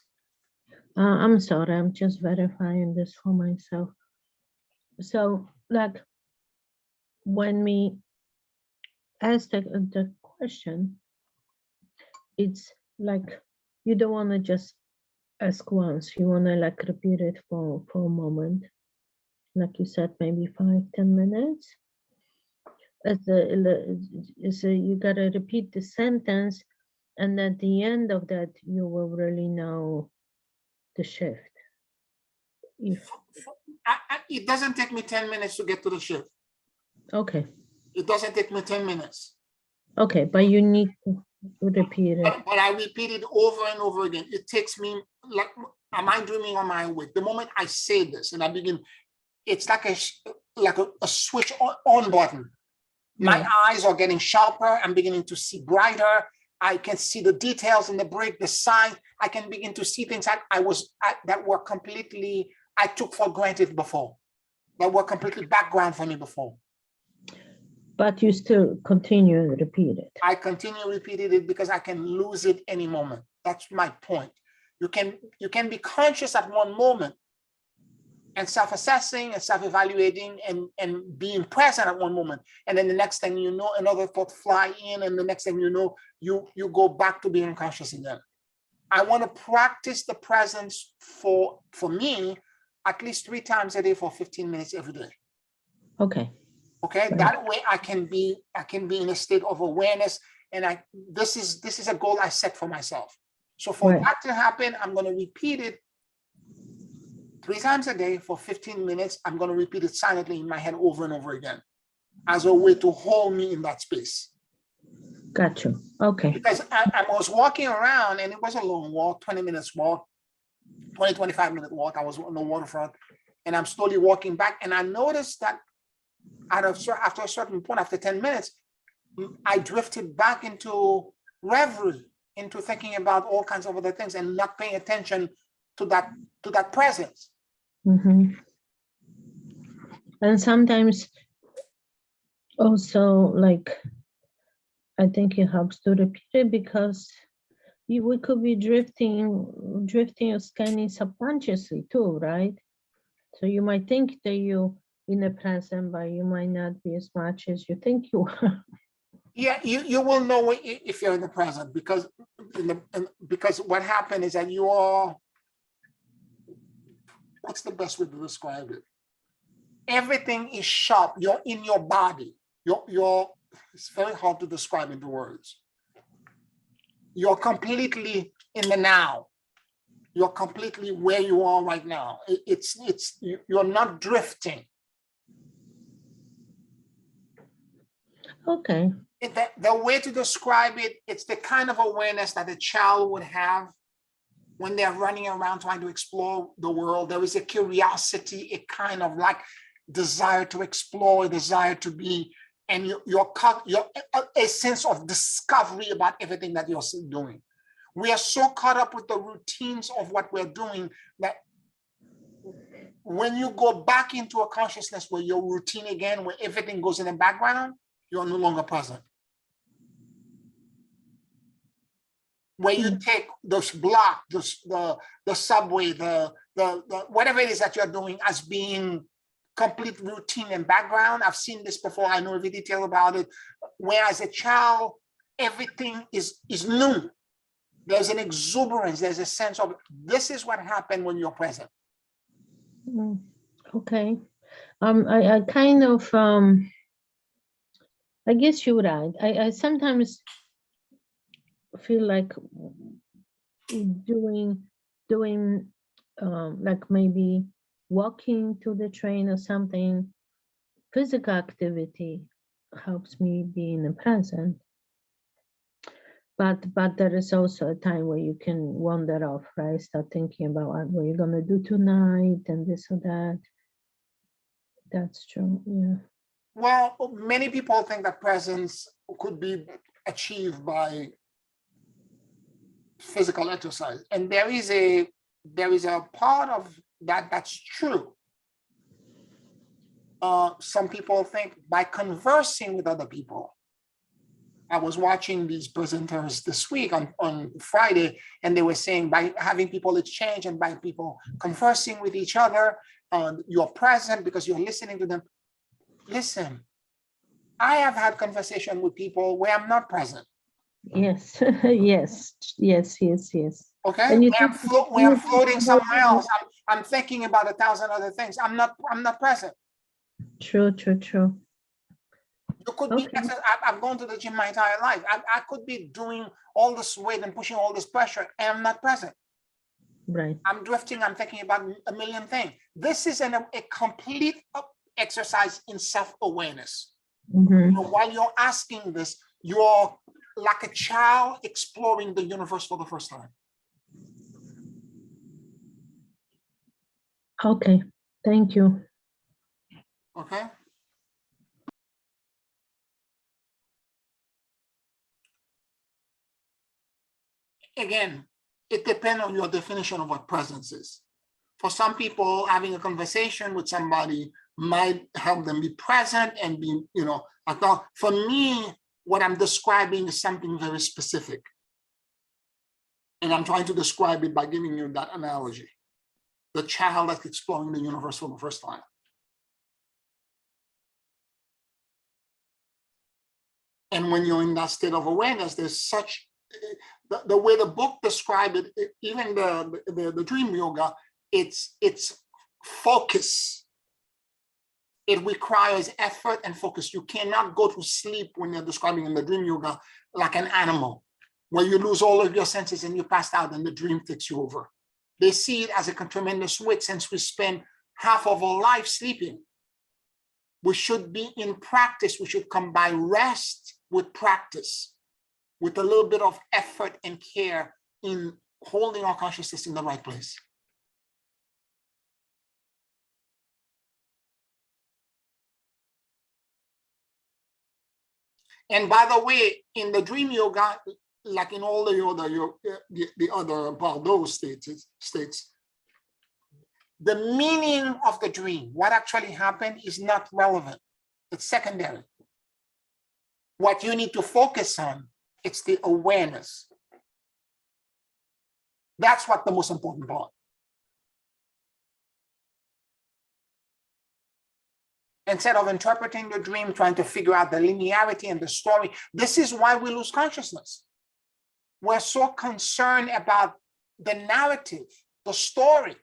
B: I'm sorry, I'm just verifying this for myself. So, like, when we ask the question, it's like you don't want to just ask once, you want to like repeat it for a moment. Like you said, maybe 5-10 minutes. So you got to repeat the sentence, and at the end of that, you will really know the shift.
A: It doesn't take me 10 minutes to get to the shift.
B: Okay.
A: It doesn't take me 10 minutes.
B: Okay, but you need to repeat it.
A: But I repeat it over and over again. It takes me, like, am I dreaming or am I awake? The moment I say this and I begin, it's like a switch on button. My eyes are getting sharper. I'm beginning to see brighter. I can see the details in the break, the sign. I can begin to see things that were completely, I took for granted before. That were completely background for me before.
B: But you still continue and repeat it.
A: I continue repeating it because I can lose it any moment. That's my point. You can be conscious at one moment and self-assessing and self-evaluating and being present at one moment. And then the next thing you know, another thought fly in, and the next thing you know, you go back to being conscious again. I want to practice the presence for me at least 3 times a day for 15 minutes every day.
B: Okay.
A: Okay, right. That way I can be in a state of awareness and this is a goal I set for myself. So for
B: Right.
A: that to happen, I'm going to repeat it 3 times a day for 15 minutes. I'm going to repeat it silently in my head over and over again as a way to hold me in that space.
B: Got you. Okay.
A: Because I was walking around, and it was a long walk, 20 minutes walk, 25-minute walk. I was on the waterfront, and I'm slowly walking back. And I noticed that after a certain point, after 10 minutes, I drifted back into reverie, into thinking about all kinds of other things and not paying attention to that presence.
B: Mm-hmm. And sometimes also, like, I think it helps to repeat it because we could be drifting or scanning subconsciously too, right? So you might think that you in the present, but you might not be as much as you think you are.
A: Yeah, you will know if you're in the present, because what happened is that you are, what's the best way to describe it? Everything is sharp. You're in your body. You're it's very hard to describe into words. You're completely in the now. You're completely where you are right now. You're not drifting.
B: Okay.
A: The way to describe it, it's the kind of awareness that a child would have when they're running around trying to explore the world. There is a curiosity, a kind of like desire to explore, a desire to be, and you're a sense of discovery about everything that you're doing. We are so caught up with the routines of what we're doing that when you go back into a consciousness where you're routine again, where everything goes in the background, you're no longer present. Where you take this block, the subway, the whatever it is that you're doing as being complete routine and background. I've seen this before. I know every detail about it. Where as a child, everything is new. There's an exuberance. There's a sense of this is what happened when you're present.
B: Okay. I kind of I guess you're right. I sometimes feel like doing like maybe walking to the train or something, physical activity helps me be in the present. But there is also a time where you can wander off, right? Start thinking about what you're gonna do tonight and this or that. That's true. Yeah.
A: Well, many people think that presence could be achieved by physical exercise, and there is a part of that that's true. Some people think by conversing with other people. I was watching these presenters this week on Friday, and they were saying by having people exchange and by people conversing with each other, you're present because you're listening to them. Listen, I have had conversation with people where I'm not present.
B: Yes, yes.
A: Okay,
B: And you
A: when I'm floating somewhere else, I'm thinking about 1,000 other things. I'm not present.
B: True.
A: You could be. I've gone to the gym my entire life. I could be doing all this weight and pushing all this pressure, and I'm not present.
B: Right.
A: I'm drifting. I'm thinking about a million things. This is a complete exercise in self-awareness.
B: Mm-hmm.
A: While you're asking this, you're like a child exploring the universe for the first time.
B: Okay, thank you.
A: Okay. Again, it depends on your definition of what presence is. For some people, having a conversation with somebody might help them be present and be, I thought for me, what I'm describing is something very specific. And I'm trying to describe it by giving you that analogy. The child that's exploring the universe for the first time. And when you're in that state of awareness, there's such, the way the book described it, even the dream yoga, it's focus. It requires effort and focus. You cannot go to sleep when you're describing in the dream yoga like an animal, where you lose all of your senses and you pass out and the dream takes you over. They see it as a tremendous weight since we spend half of our life sleeping. We should be in practice. We should combine rest with practice, with a little bit of effort and care in holding our consciousness in the right place. And by the way, in the dream yoga, like in all the other Bundle states, the meaning of the dream, what actually happened, is not relevant. It's secondary. What you need to focus on, it's the awareness. That's what the most important part. Instead of interpreting the dream, trying to figure out the linearity and the story, this is why we lose consciousness. We're so concerned about the narrative, the story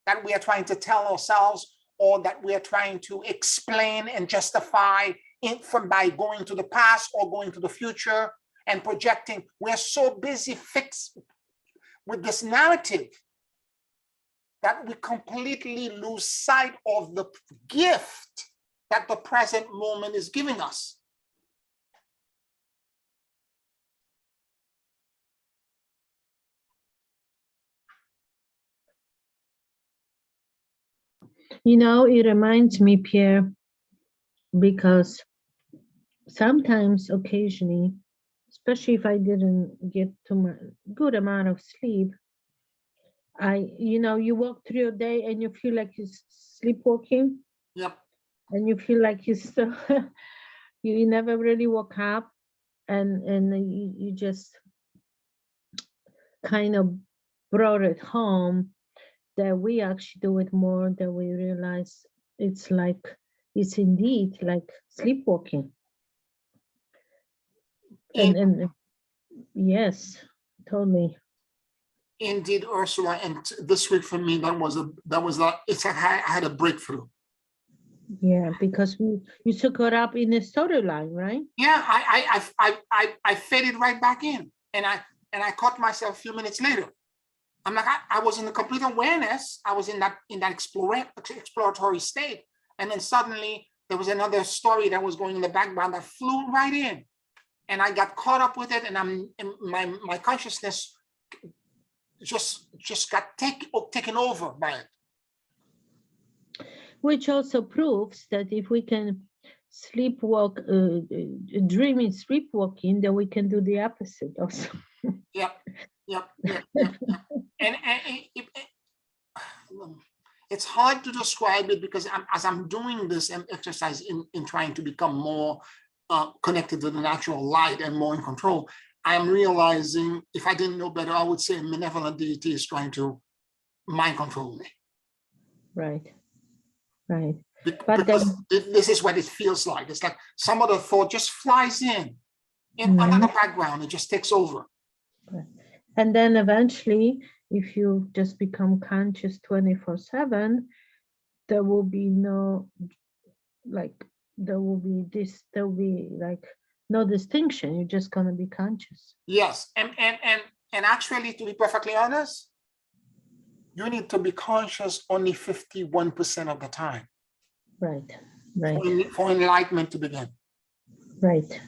A: that we are trying to tell ourselves, or that we are trying to explain and justify by going to the past or going to the future and projecting. We're so busy fixed with this narrative that we completely lose sight of the gift that the present moment is giving us.
B: You know, it reminds me, Pierre, because sometimes, occasionally, especially if I didn't get to my good amount of sleep, you walk through your day and you feel like you're sleepwalking.
A: Yep.
B: And you feel like you still, you never really woke up, and you just kind of brought it home that we actually do it more than we realize. It's indeed like sleepwalking. And yes, totally.
A: Indeed, Ursula. And this week for me, it's like I had a breakthrough.
B: Yeah, because you took caught up in the storyline, right?
A: Yeah, I faded right back in, and I caught myself a few minutes later. I'm like, I was in a complete awareness. I was in that exploratory state, and then suddenly there was another story that was going in the background that flew right in, and I got caught up with it, and my consciousness just got taken over by it.
B: Which also proves that if we can sleepwalk, dreaming sleepwalking, then we can do the opposite also.
A: Yep. And it's hard to describe it, because as I'm doing this exercise in trying to become more connected to the natural light and more in control, I'm realizing, if I didn't know better, I would say a benevolent deity is trying to mind control me.
B: Right.
A: Because this is what it feels like. It's like some of the thought just flies in under the background. It just takes over.
B: And then eventually, if you just become conscious 24/7, there will be no no distinction. You're just gonna be conscious.
A: Yes, and actually, to be perfectly honest, you need to be conscious only 51% of the time.
B: Right.
A: For enlightenment to begin.
B: Right.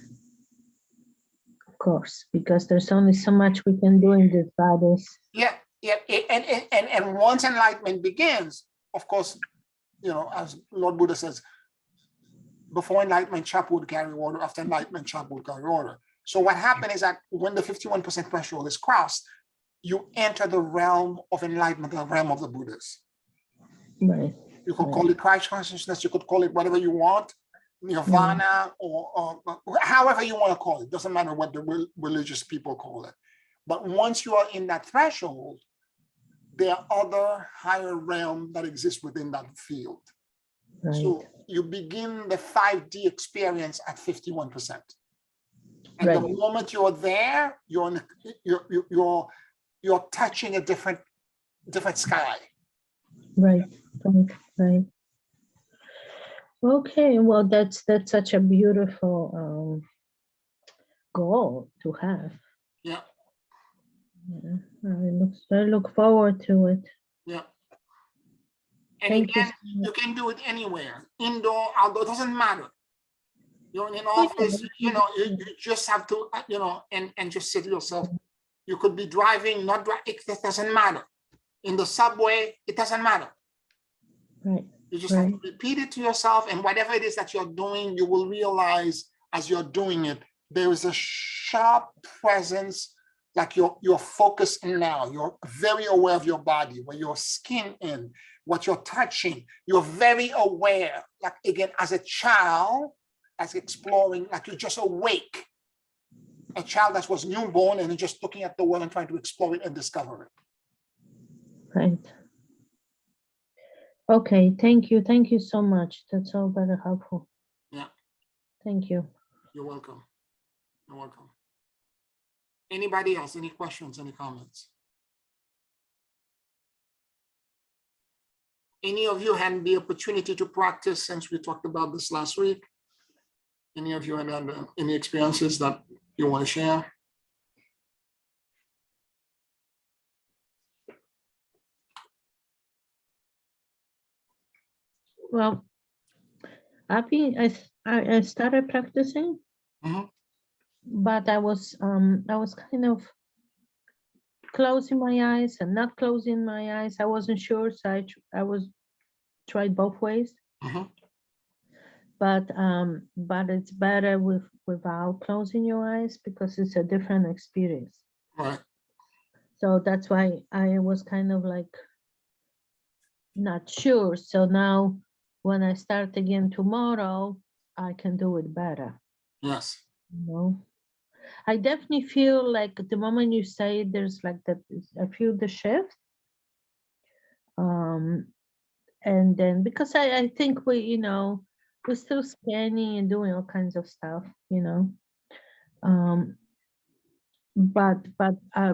B: Of course, because there's only so much we can do in this bodies.
A: Yeah. And once enlightenment begins, of course, as Lord Buddha says, before enlightenment, chop would carry water. After enlightenment, chop would carry water. So what happened is that when the 51% threshold is crossed, you enter the realm of enlightenment, the realm of the Buddhas.
B: Right.
A: You could call it Christ consciousness, you could call it whatever you want, nirvana, or however you want to call it. Doesn't matter what the religious people call it. But once you are in that threshold, there are other higher realms that exist within that field. Right. So you begin the 5D experience at 51%. And the moment you're there, you're touching a different sky.
B: Right. Okay, well, that's such a beautiful goal to have.
A: Yeah,
B: Yeah, I look forward to it.
A: yeah. And
B: Thank you
A: again,
B: so much.
A: you can do it anywhere, indoor, outdoor, doesn't matter. You're in an
B: Oh,
A: office, you know, you just have to, you know, and just say to yourself, you could be driving, not driving, it doesn't matter. In the subway, it doesn't matter.
B: right.
A: You just have
B: Right.
A: to repeat it to yourself, and whatever it is that you're doing, you will realize as you're doing it, there is a sharp presence, like you're focused in now. You're very aware of your body, where your skin in, what you're touching. You're very aware, like again, as a child, as exploring, like you're just awake. A child that was newborn and just looking at the world and trying to explore it and discover it.
B: Right. Okay, thank you. Thank you so much. That's all very helpful.
A: Yeah.
B: Thank you.
A: You're welcome. You're welcome. Anybody else? Any questions? Any comments? Any of you had the opportunity to practice since we talked about this last week? Any of you had any experiences that you want to share?
B: Well, I started practicing,
A: Mhm.
B: but I was kind of closing my eyes and not closing my eyes. I wasn't sure, so I was tried both ways.
A: Mhm.
B: But it's better without closing your eyes because it's a different experience.
A: Right.
B: So that's why I was kind of like not sure. So now when I start again tomorrow, I can do it better.
A: Yes.
B: You know, I definitely feel like the moment you say it, there's like that, I feel the shift. And then because I think we're still scanning and doing all kinds of stuff, but I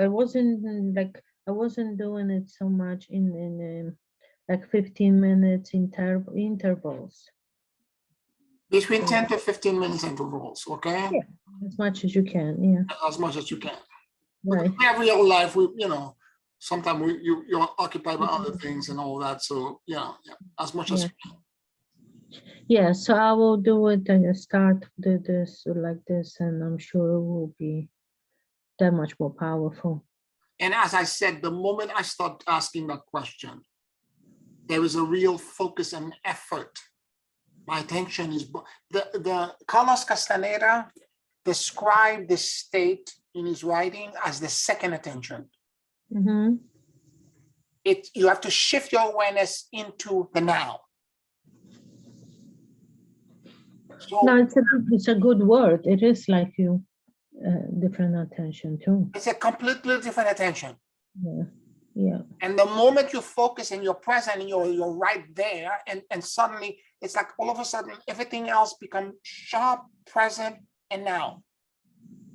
B: wasn't like I wasn't doing it so much in like 15 minutes intervals.
A: Between 10 to 15 minutes intervals, okay?
B: Yeah, as much as you can. Yeah,
A: As much as you can.
B: right.
A: We have real life, sometimes you're occupied by other things and all that. So yeah, as much as
B: Yeah. Yeah, so I will do it and start this like this, and I'm sure it will be that much more powerful.
A: And as I said, the moment I start asking that question, there is a real focus and effort. My attention is the Carlos Castaneda described this state in his writing as the second attention.
B: Mm-hmm.
A: You have to shift your awareness into the now. So
B: No, it's a good word. It is like you different attention too.
A: it's a completely different attention.
B: Yeah, yeah.
A: And the moment you focus and you're present and you're right there, and suddenly it's like all of a sudden everything else becomes sharp, present, and now.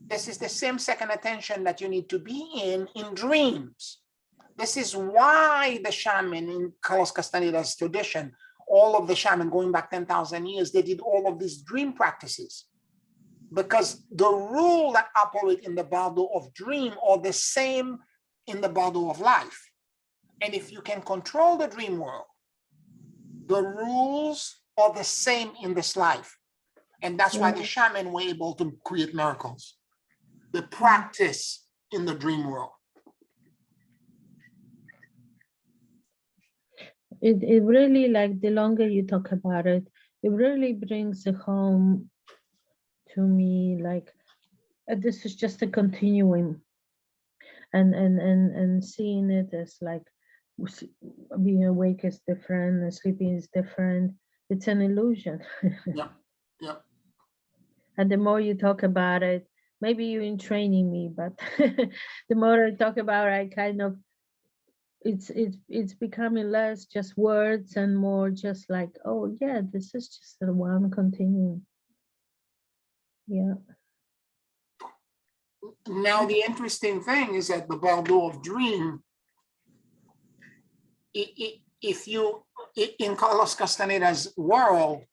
A: This is the same second attention that you need to be in dreams. This is why the shaman in Carlos Castaneda's tradition, all of the shaman going back 10,000 years, they did all of these dream practices. Because the rule that operate in the bundle of dream are the same in the bundle of life. And if you can control the dream world, the rules are the same in this life. And that's why the shaman were able to create miracles. The practice in the dream world.
B: It really, like, the longer you talk about it, it really brings it home to me, like this is just a continuing, and seeing it as like being awake is different and sleeping is different. It's an illusion.
A: Yeah, yeah.
B: And the more you talk about it, maybe you're in training me, but the more I talk about it, I kind of it's becoming less just words and more just like, oh yeah, this is just the one continuing. Yeah.
A: Now the interesting thing is that the bundle of dream, if you, in Carlos Castaneda's world,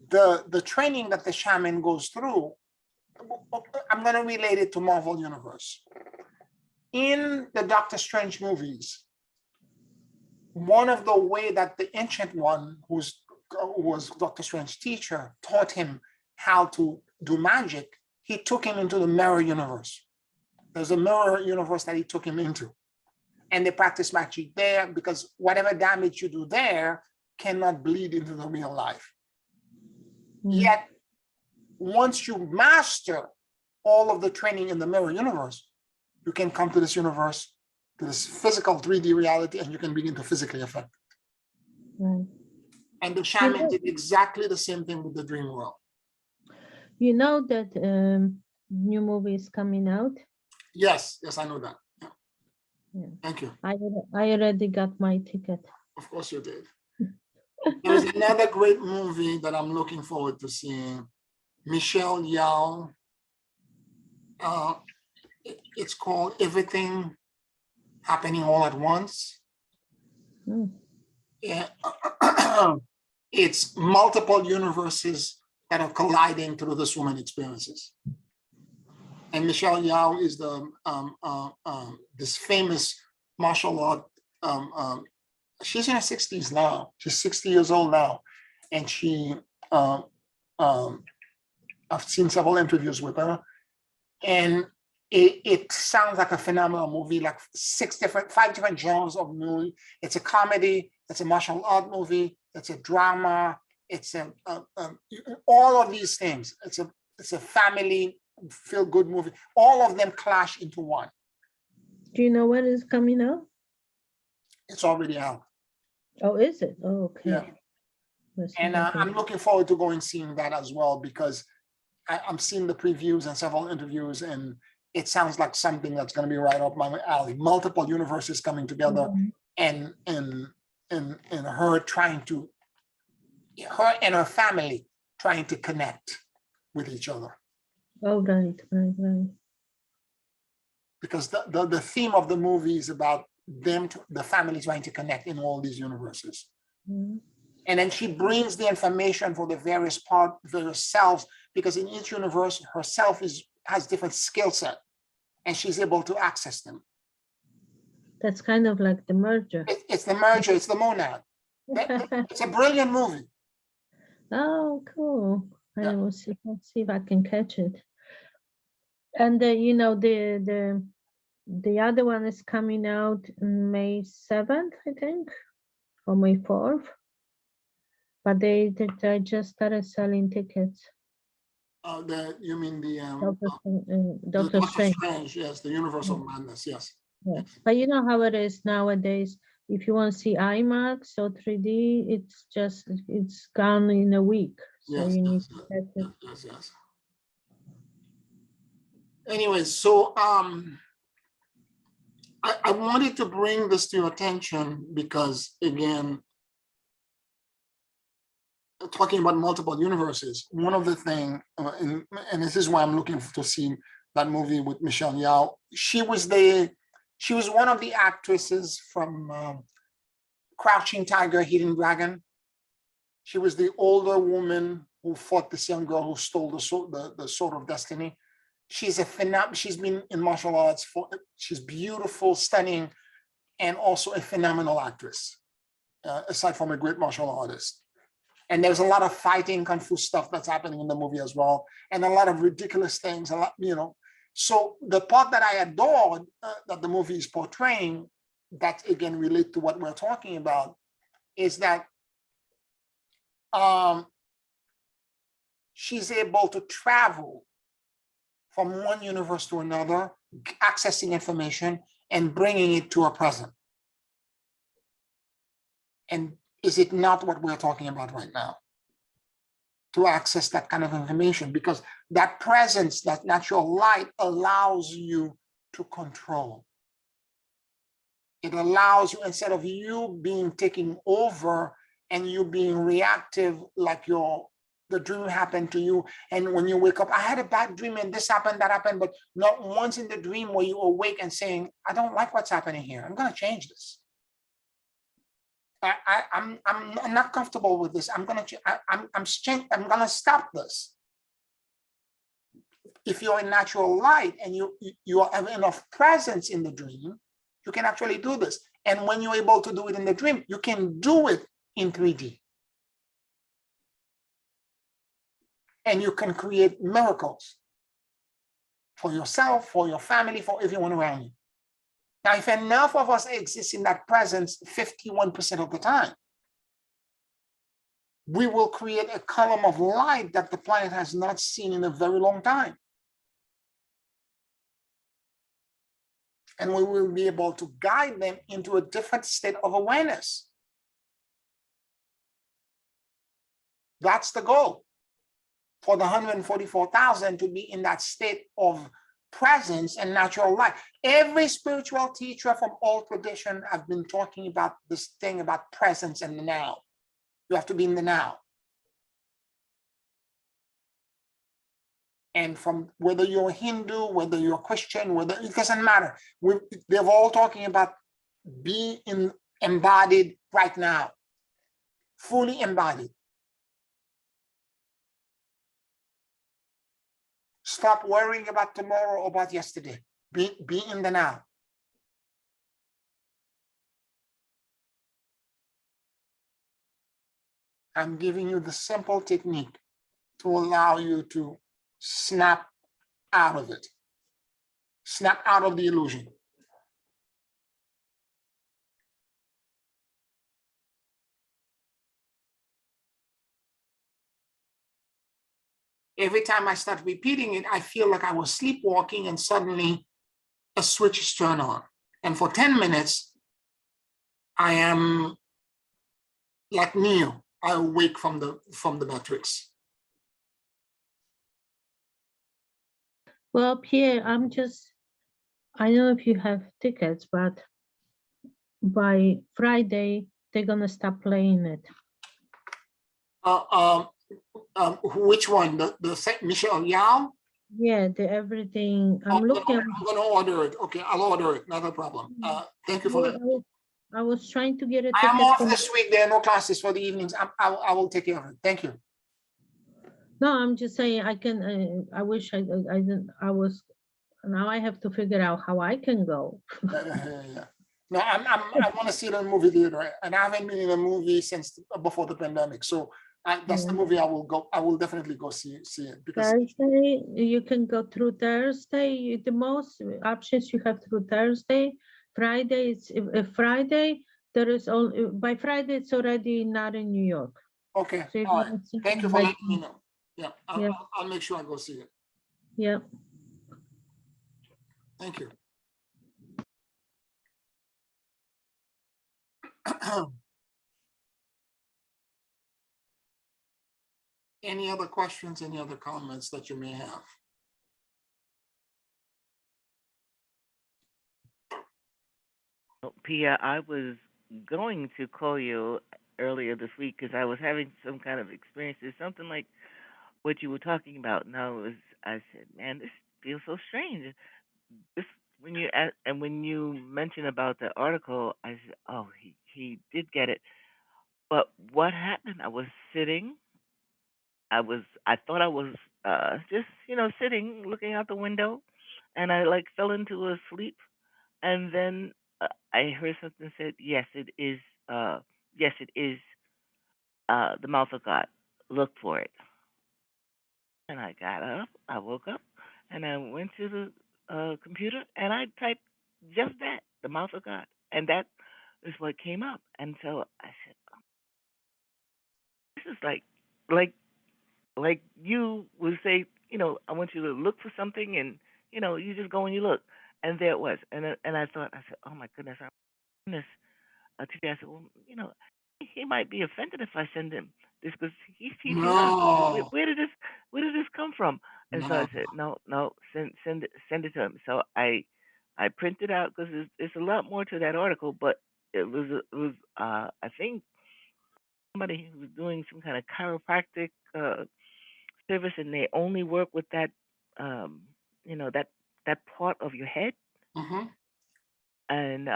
A: the training that the shaman goes through, I'm going to relate it to Marvel Universe. In the Doctor Strange movies, one of the way that the Ancient One, who was Doctor Strange's teacher, taught him how to do magic, he took him into the mirror universe. There's a mirror universe that he took him into. And they practice magic there because whatever damage you do there cannot bleed into the real life. Yet, once you master all of the training in the mirror universe, you can come to this universe, to this physical 3D reality, and you can begin to physically affect it.
B: Right.
A: And the shaman did exactly the same thing with the dream world.
B: You know that new movie is coming out?
A: Yes, yes, I know that. Yeah.
B: Yeah.
A: Thank you.
B: I already got my ticket.
A: Of course you did. There's another great movie that I'm looking forward to seeing. Michelle Yeoh. It's called Everything Happening All at Once. Yeah. It's multiple universes that are colliding through this woman's experiences. And Michelle Yeoh is the this famous martial art. She's in her 60s now. She's 60 years old now, and she I've seen several interviews with her, and it sounds like a phenomenal movie, like 5 different genres of movie. It's a comedy, it's a martial art movie, it's a drama, it's all of these things. It's a family feel-good movie. All of them clash into one.
B: Do you know when it's coming out?
A: It's already out.
B: Oh, is it? Oh, okay.
A: Yeah. And I'm looking forward to going seeing that as well, because I'm seeing the previews and several interviews, and it sounds like something that's going to be right up my alley. Multiple universes coming together, and her trying to, her and her family trying to connect with each other.
B: Oh, right.
A: Because the theme of the movie is about the family trying to connect in all these universes. And then she brings the information for the various selves, because in each universe, herself has different skill set, and she's able to access them. That's
B: kind of like the merger.
A: It's the merger, it's the monad. It's a brilliant movie.
B: Oh, cool.
A: Yeah.
B: I will see if I can catch it. And you know, the other one is coming out May 7th, I think, or May 4th. But they just started selling tickets.
A: You mean the
B: Doctor Strange?
A: Yes, the Universe of Madness, yes.
B: Yeah. But you know how it is nowadays. If you want to see IMAX or 3D, it's gone in a week. So
A: Yes,
B: you need to catch it.
A: Yes. Anyway, so I wanted to bring this to your attention because, again, talking about multiple universes, one of the things, and this is why I'm looking to see that movie with Michelle Yeoh. She was one of the actresses from Crouching Tiger, Hidden Dragon. She was the older woman who fought this young girl who stole the sword of destiny. She's she's been in martial arts she's beautiful, stunning, and also a phenomenal actress, aside from a great martial artist. And there's a lot of fighting, kung fu stuff that's happening in the movie as well, and a lot of ridiculous things, So the part that I adored that the movie is portraying, that again relate to what we're talking about, is that she's able to travel from one universe to another, accessing information and bringing it to her present. And is it not what we're talking about right now? To access that kind of information, because that presence, that natural light allows you to control. It allows you, instead of you being taken over and you being reactive, like the dream happened to you, and when you wake up, I had a bad dream and this happened, that happened, but not once in the dream were you awake and saying, I don't like what's happening here, I'm going to change this. I'm not comfortable with this. I'm gonna stop this. If you're in natural light and you have enough presence in the dream, you can actually do this. And when you're able to do it in the dream, you can do it in 3D. And you can create miracles for yourself, for your family, for everyone around you. Now, if enough of us exist in that presence 51% of the time, we will create a column of light that the planet has not seen in a very long time. And we will be able to guide them into a different state of awareness. That's the goal, for the 144,000 to be in that state of presence and natural light. Every spiritual teacher from all tradition have been talking about this thing about presence and the now. You have to be in the now. And from whether you're Hindu, whether you're Christian, whether it doesn't matter. They're all talking about being embodied right now, fully embodied. Stop worrying about tomorrow or about yesterday. Be in the now. I'm giving you the simple technique to allow you to snap out of it. Snap out of the illusion. Every time I start repeating it, I feel like I was sleepwalking and suddenly a switch is turned on. And for 10 minutes, I am like Neo. I awake from the matrix.
B: Well, Pierre, I don't know if you have tickets, but by Friday, they're gonna stop playing it.
A: Which one? The Michelle Yao?
B: Yeah, everything. I'm looking.
A: I'm gonna order it. Okay, I'll order it. Not a problem. Thank you for that.
B: I was trying to get a
A: I'm
B: ticket.
A: off this week. There are no classes for the evenings. I will take care of it. Thank you.
B: No, I'm just saying I can. I wish I didn't. I was. Now I have to figure out how I can go.
A: Yeah. No, I want to see it in a movie theater, and I haven't been in a movie since before the pandemic. So that's the movie I will go. I will definitely go see it because
B: Thursday you can go through Thursday. The most options you have through Thursday. Friday it's Friday. There is all by Friday. It's already not in New York.
A: okay.
B: So
A: All right. Thank you for letting me know. Yeah, I'll make sure I go see it.
B: Yeah.
A: Thank you. Any other questions, any other comments that you may have?
D: Pia, I was going to call you earlier this week because I was having some kind of experiences, something like what you were talking about. And I said, man, this feels so strange. This when you mentioned about the article, I said, oh, he did get it. But what happened? I was sitting. I thought I was just sitting, looking out the window, and I like fell into a sleep, and then I heard something said, yes, it is. Yes, it is. The mouth of God. Look for it. And I got up. I woke up, and I went to the computer, and I typed just that, the mouth of God, and that is what came up. And so I said, oh, this is like you would say, I want you to look for something, and you just go and you look, and there it was. And I said, oh my goodness, today. I said, well, he might be offended if I send him this because he's teaching us.
A: No.
D: Where did this come from? And so I said, no, send it to him. So I printed out because it's a lot more to that article, but it was I think somebody who was doing some kind of chiropractic service, and they only work with that that part of your head,
A: Mm-hmm.
D: and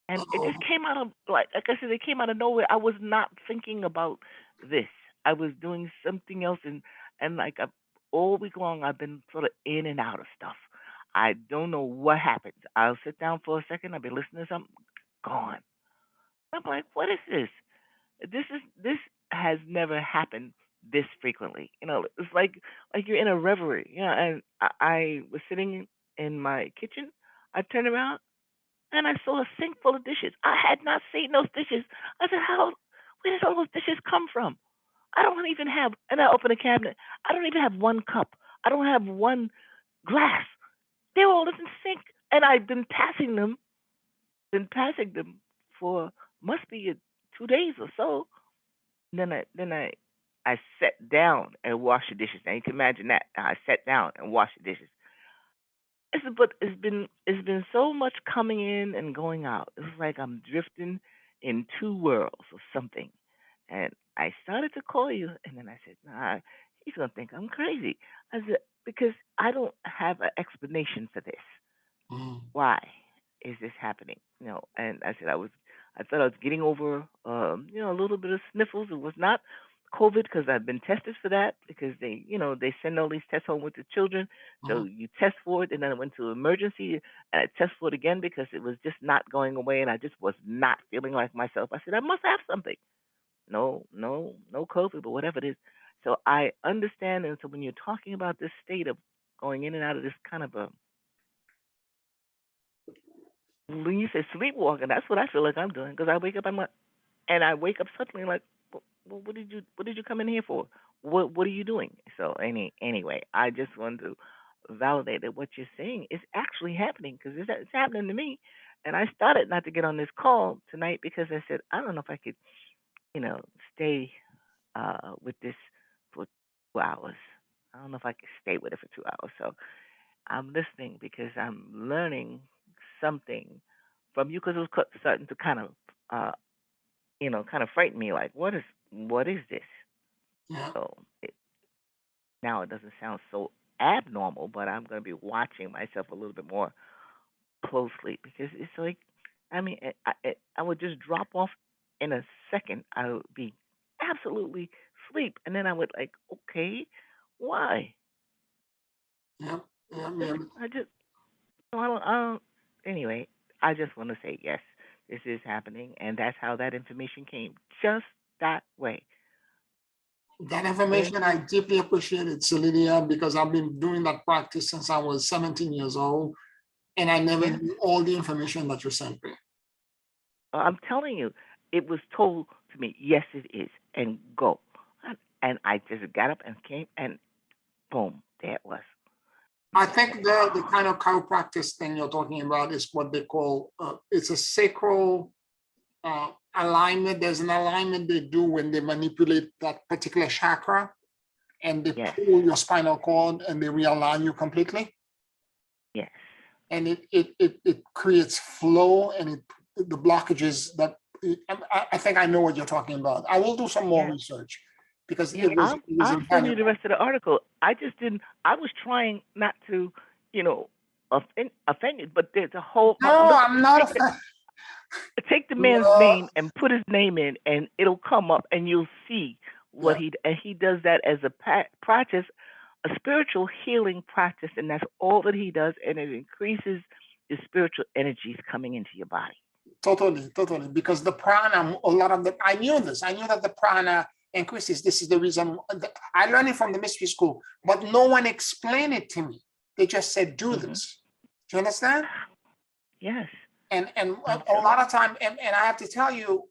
D: and it
A: Oh,
D: just came out of like I said, it came out of nowhere. I was not thinking about this. I was doing something else, and like all week long, I've been sort of in and out of stuff. I don't know what happens. I'll sit down for a second. I'll be listening to something, gone. I'm like, what is this? This has never happened this frequently. It's like you're in a reverie. And I was sitting in my kitchen. I turned around and I saw a sink full of dishes. I had not seen those dishes. I said, how? Where did all those dishes come from? I don't even have. And I opened a cabinet. I don't even have one cup. I don't have one glass. They're all in the sink, and I've been passing them for must be 2 days or so. Then I sat down and washed the dishes. Now you can imagine that. I sat down and washed the dishes. But it's been so much coming in and going out. It's like I'm drifting in two worlds or something. And I started to call you, and then I said, "Nah, he's gonna think I'm crazy." I said because I don't have an explanation for this.
A: mm,
D: Why is this happening? And I said I thought I was getting over, a little bit of sniffles. It was not COVID because I've been tested for that because they send all these tests home with the children. So
A: mm.
D: you test for it, and then I went to emergency and I test for it again because it was just not going away, and I just was not feeling like myself. I said I must have something. No, no, no COVID, but whatever it is. So I understand, and so when you're talking about this state of going in and out of this kind of a when you say sleepwalking, that's what I feel like I'm doing because I wake up, and I wake up suddenly like, what did you come in here for? What are you doing? So anyway, I just wanted to validate that what you're saying is actually happening because it's happening to me. And I started not to get on this call tonight because I said I don't know if I could, you know, stay with this for 2 hours. I don't know if I could stay with it for 2 hours. So I'm listening because I'm learning something from you because it was starting to uh, kind of frighten me. Like, what is this?
A: Yeah,
D: So now it doesn't sound so abnormal, but I'm going to be watching myself a little bit more closely because it's like, I mean, I would just drop off in a second. I would be absolutely sleep, and then I would like, okay, why?
A: yeah, yeah, yeah.
D: I just I don't. Anyway, I just want to say yes, this is happening, and that's how that information came, just that way.
A: That
D: Thank
A: information I
D: you.
A: deeply appreciate it, Celidia, because I've been doing that practice since I was 17 years old, and I never
D: Yes,
A: knew all the information that you sent me.
D: I'm telling you, it was told to me. Yes, it is, and go. And I just got up and came, and boom, there it was.
A: I
D: I
A: think
D: said,
A: the kind of chiropractic thing you're talking about is what they call it's a sacral alignment. There's an alignment they do when they manipulate that particular chakra and they
D: yes,
A: pull your spinal cord and they realign you completely.
D: yes,
A: And it creates flow and the blockages that I think I know what you're talking about. I will do some more
D: yes.
A: research because
D: Yeah,
A: it was
D: I'll send you the
A: invaluable.
D: rest of the article. I just didn't. I was trying not to, offend you, but there's a whole.
A: No,
D: Look,
A: I'm not
D: take
A: a fan.
D: take the man's
A: No,
D: name and put his name in, and it'll come up, and you'll see what
A: yeah,
D: he does that as a practice, a spiritual healing practice, and that's all that he does, and it increases the spiritual energies coming into your body.
A: totally, totally. Because the prana, a lot of the I knew this. I knew that the prana increases. This is the reason I learned it from the mystery school, but no one explained it to me. They just said, do
D: Hmm.
A: this. Do you understand?
D: Yes,
A: And
D: I'm
A: a
D: telling.
A: lot of time, and I have to tell you,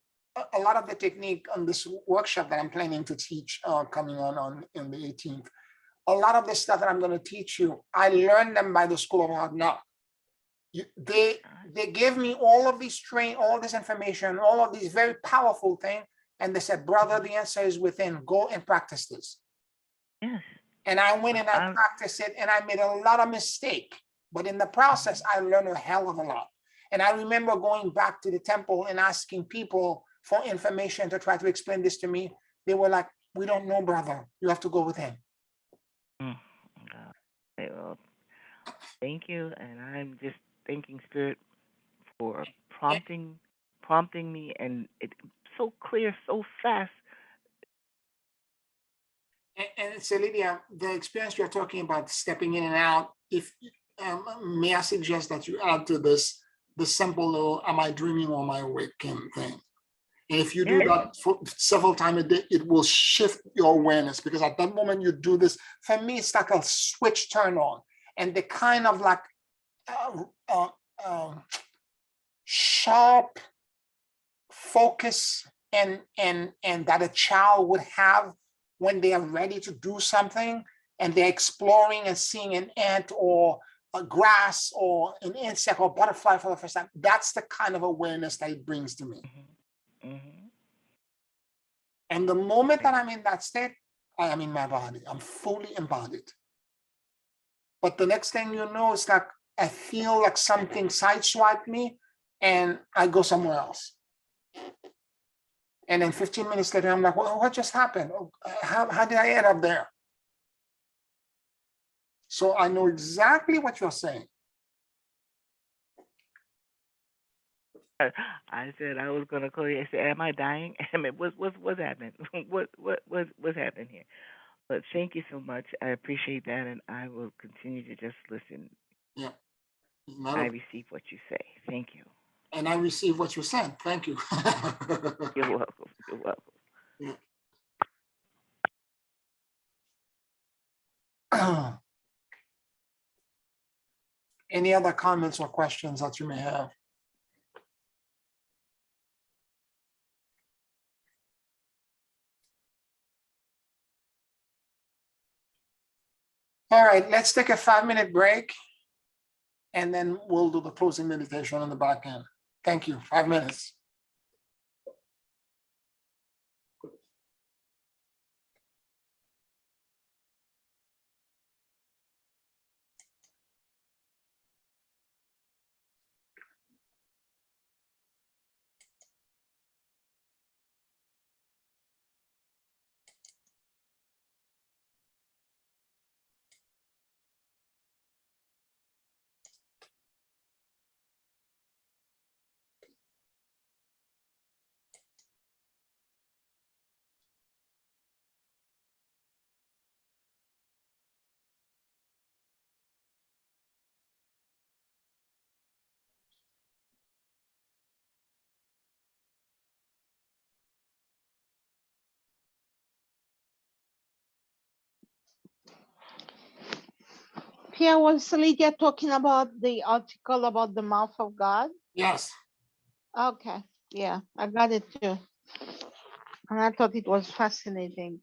A: a lot of the technique on this workshop that I'm planning to teach coming on in the 18th, a lot of the stuff that I'm going to teach you, I learned them by the School of Hard Knock. They gave me all of these all this information, all of these very powerful things, and they said, brother, the answer is within. Go and practice this.
D: Yes,
A: And I went and I
D: I'm.
A: practiced it, and I made a lot of mistake. But in the process, I learned a hell of a lot. And I remember going back to the temple and asking people for information to try to explain this to me. They were like, "We don't know, brother. You have to go with him."
D: Mm, okay, well, thank you, and I'm just thanking Spirit for prompting prompting me, and it so clear, so fast.
A: And so, Lydia, the experience you're talking about, stepping in and out, if may I suggest that you add to this the simple little "Am I dreaming or am I waking" thing? And if you do
D: Yes.
A: that for several times a day, it will shift your awareness, because at that moment you do this, for me, it's like a switch turn on, and the kind of like sharp focus and that a child would have when they are ready to do something and they're exploring and seeing an ant or a grass or an insect or butterfly for the first time. That's the kind of awareness that it brings to me. And the moment that I'm in that state, I am in my body. I'm fully embodied. But the next thing you know, it's like I feel like something sideswiped me and I go somewhere else. And then 15 minutes later, I'm like, well, what just happened? How did I end up there? So I know exactly what you're saying.
D: I said I was gonna call you. I said, "Am I dying? I mean, what's happening? what's happening here?" But thank you so much. I appreciate that, and I will continue to just listen.
A: Yeah.
D: I receive what you say. Thank you.
A: And I receive what you said. Thank you.
D: You're welcome. You're welcome.
A: Yeah. Any other comments or questions that you may have? All right, let's take a 5-minute break and then we'll do the closing meditation on the back end. Thank you. 5 minutes.
C: Pierre, was Lydia talking about the article about the mouth of God?
A: Yes.
C: Okay, yeah, I got it too. And I thought it was fascinating.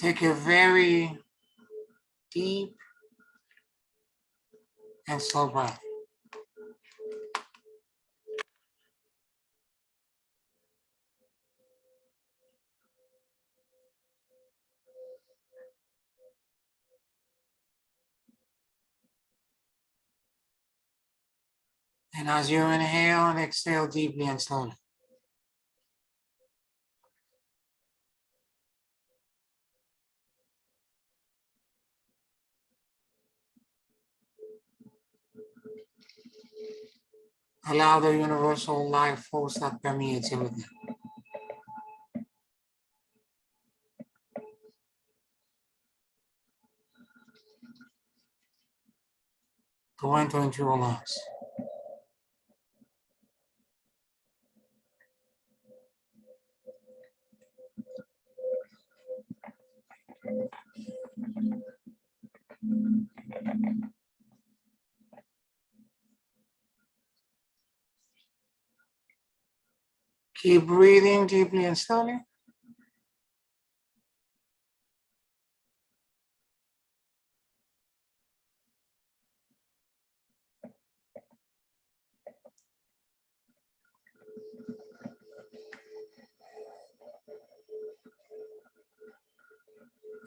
A: Take a very deep and slow breath. And as you inhale and exhale deeply and slowly, allow the universal life force that permeates everything to enter into your lungs. Keep breathing deeply and slowly.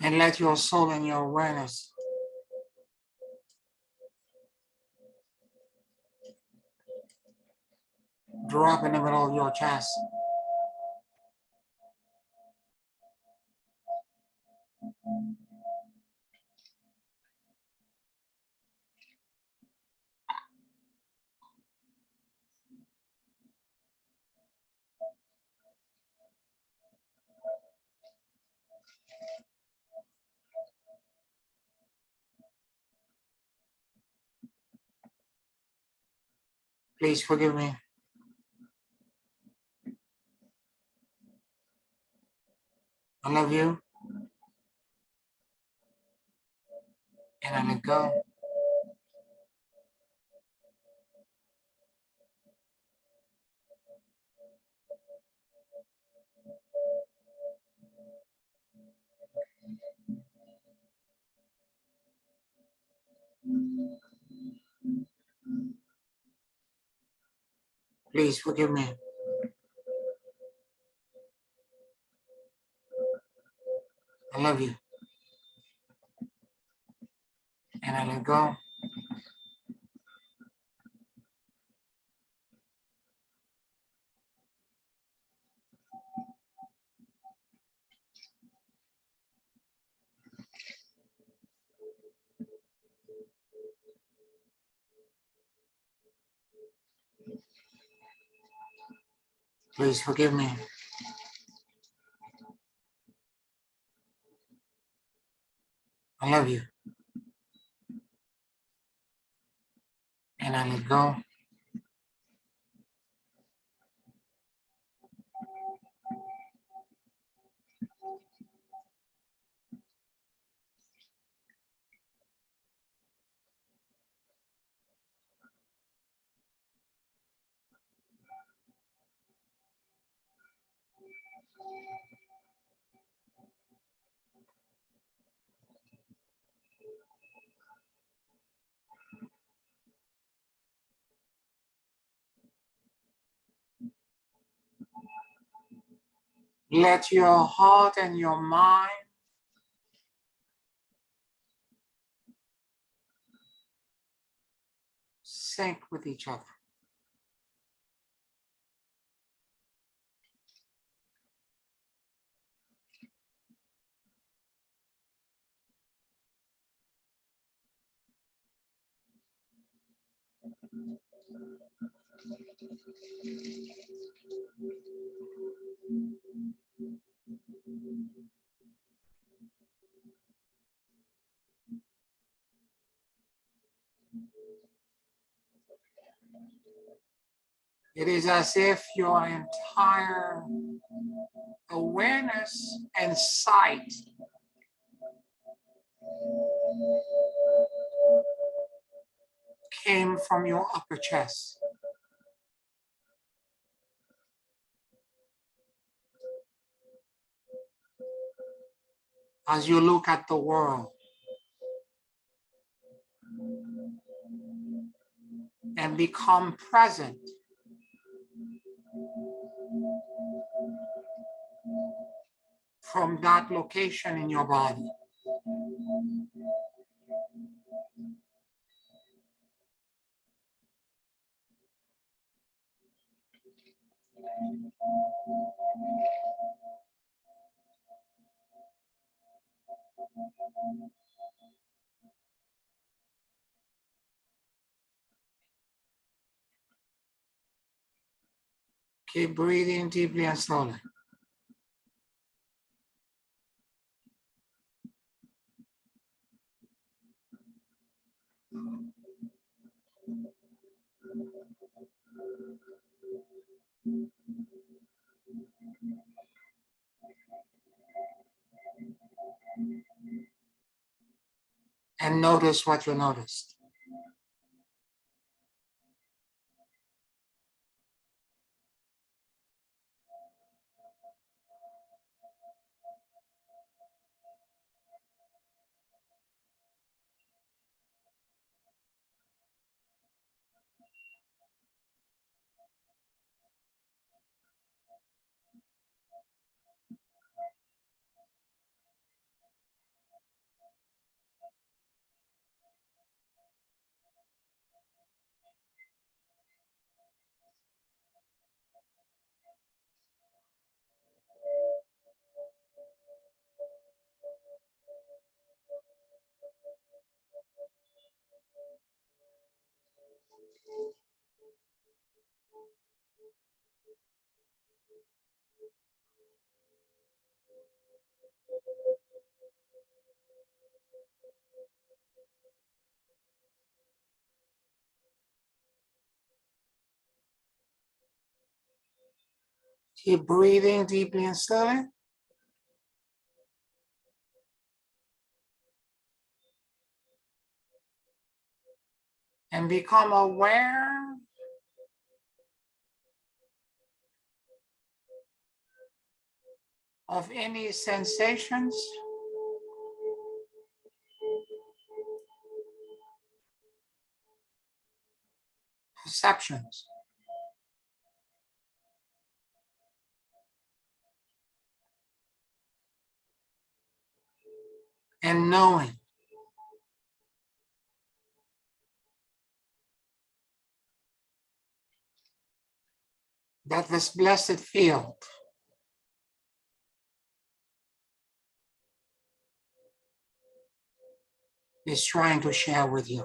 A: And let your soul and your awareness drop in the middle of your chest. Please forgive me. I love you. And I let go. Please forgive me. I love you. And I let go. Please forgive me. I love you. And I let go. Let your heart and your mind sync with each other. It is as if your entire awareness and sight came from your upper chest. as you look at the world and become present from that location in your body. Keep breathing deeply and slowly. And notice what you noticed. Keep breathing deeply and slowly. And become aware of any sensations perceptions and knowing that this blessed field is trying to share with you.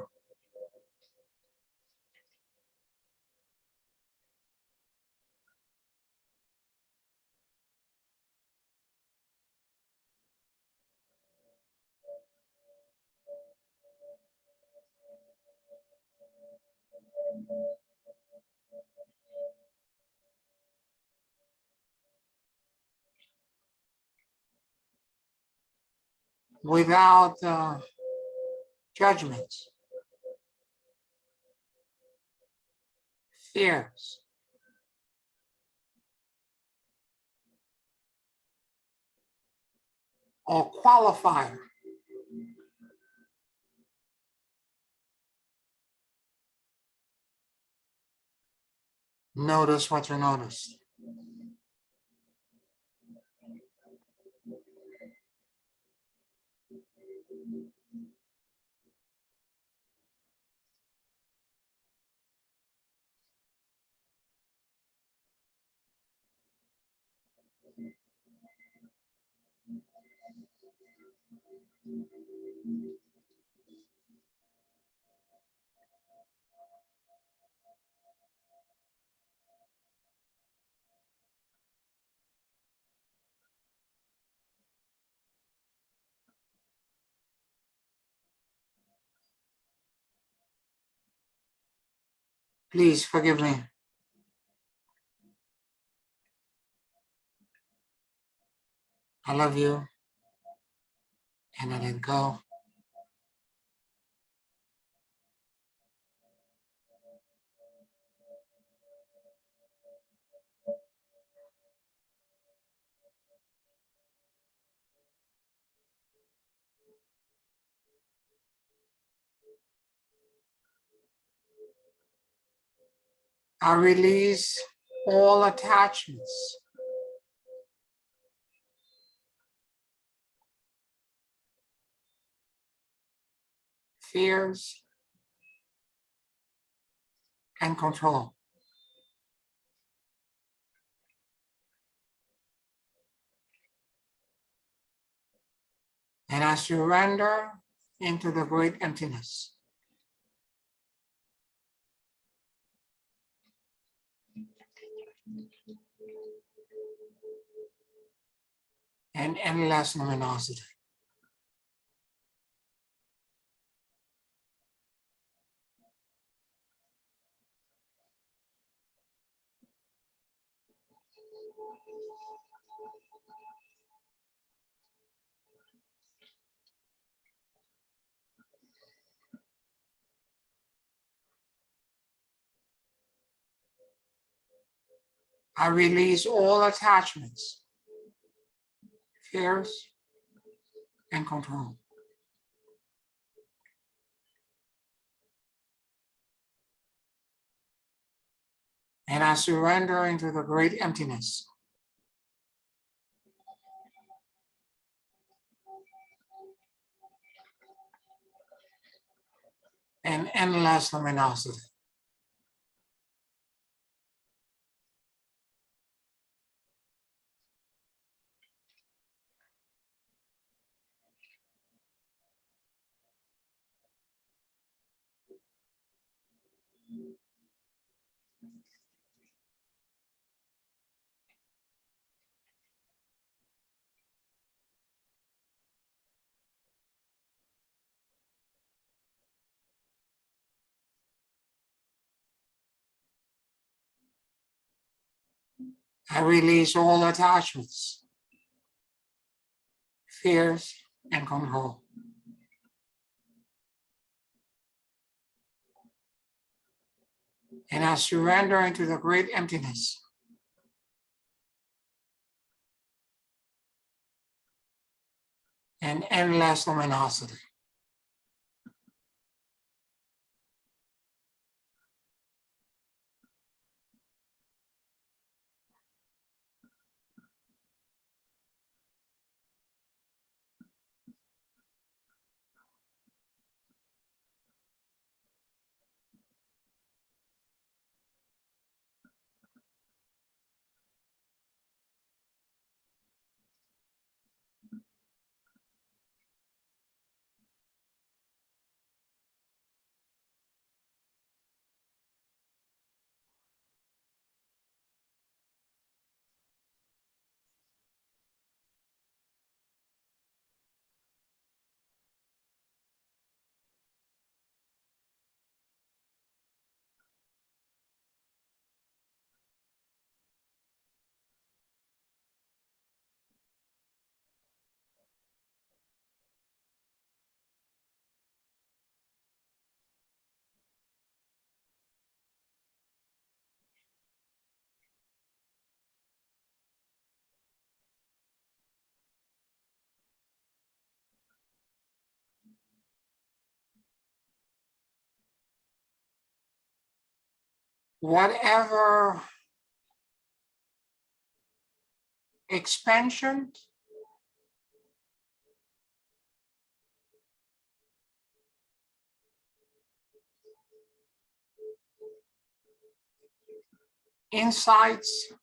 A: Without judgments, fears, or qualifier. Notice what you notice. Please forgive me. I love you. And I let go. I release all attachments, fears, and control. And I surrender into the great emptiness. And endless luminosity. I release all attachments, fears, and control. And I surrender into the great emptiness. And endless luminosity. I release all attachments, fears, and control. And I surrender into the great emptiness. And endless luminosity. Whatever expansion, insights,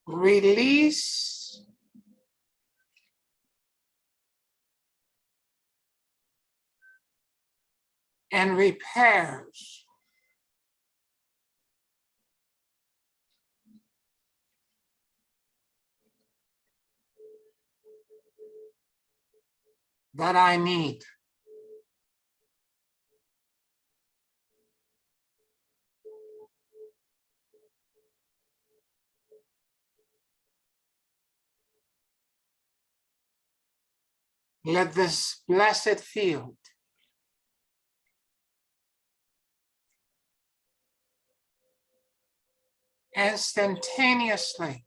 A: release, and repairs that I need. Let this blessed field instantaneously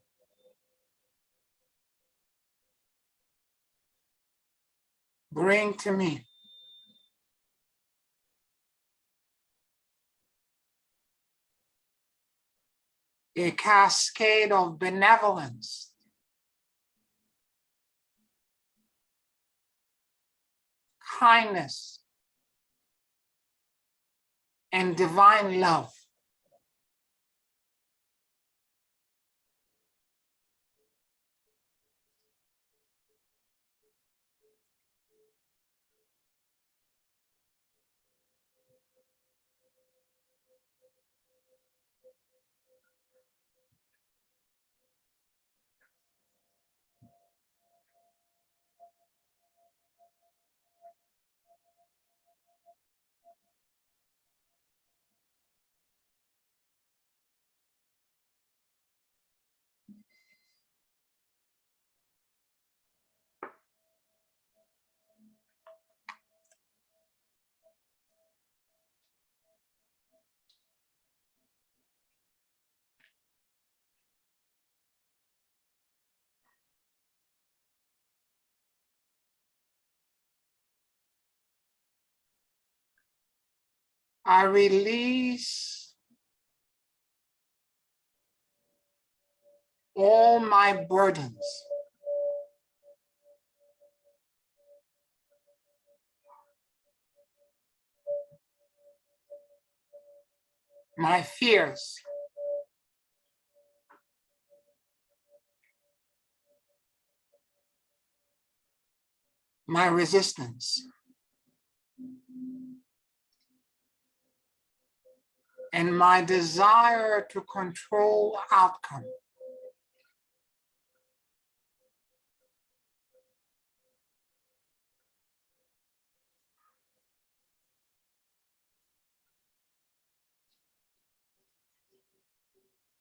A: bring to me a cascade of benevolence, kindness, and divine love. I release all my burdens, my fears, my resistance, and my desire to control outcome.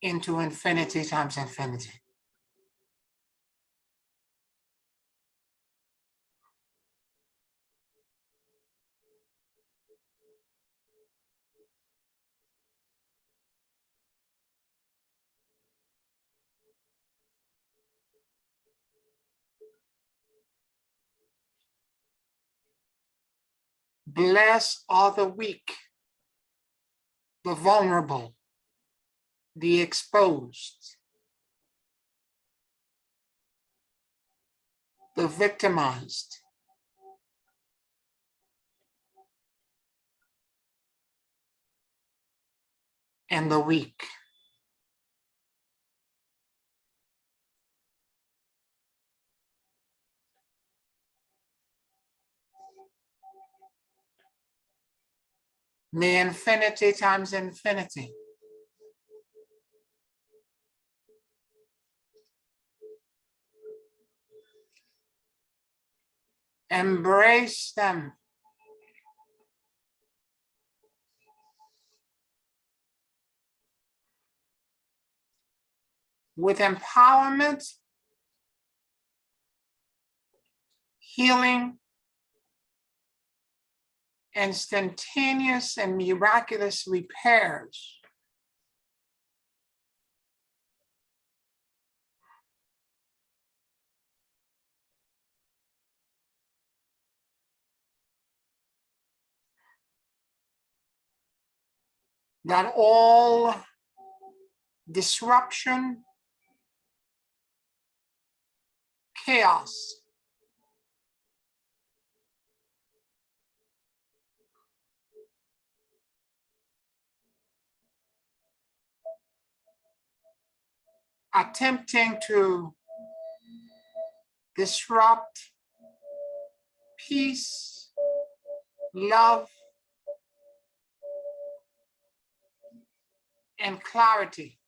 A: Into infinity times infinity. Bless all the weak, the vulnerable, the exposed, the victimized, and the weak. May infinity times infinity embrace them with empowerment, healing, instantaneous and miraculous repairs. That all disruption, chaos, attempting to disrupt peace, love, and clarity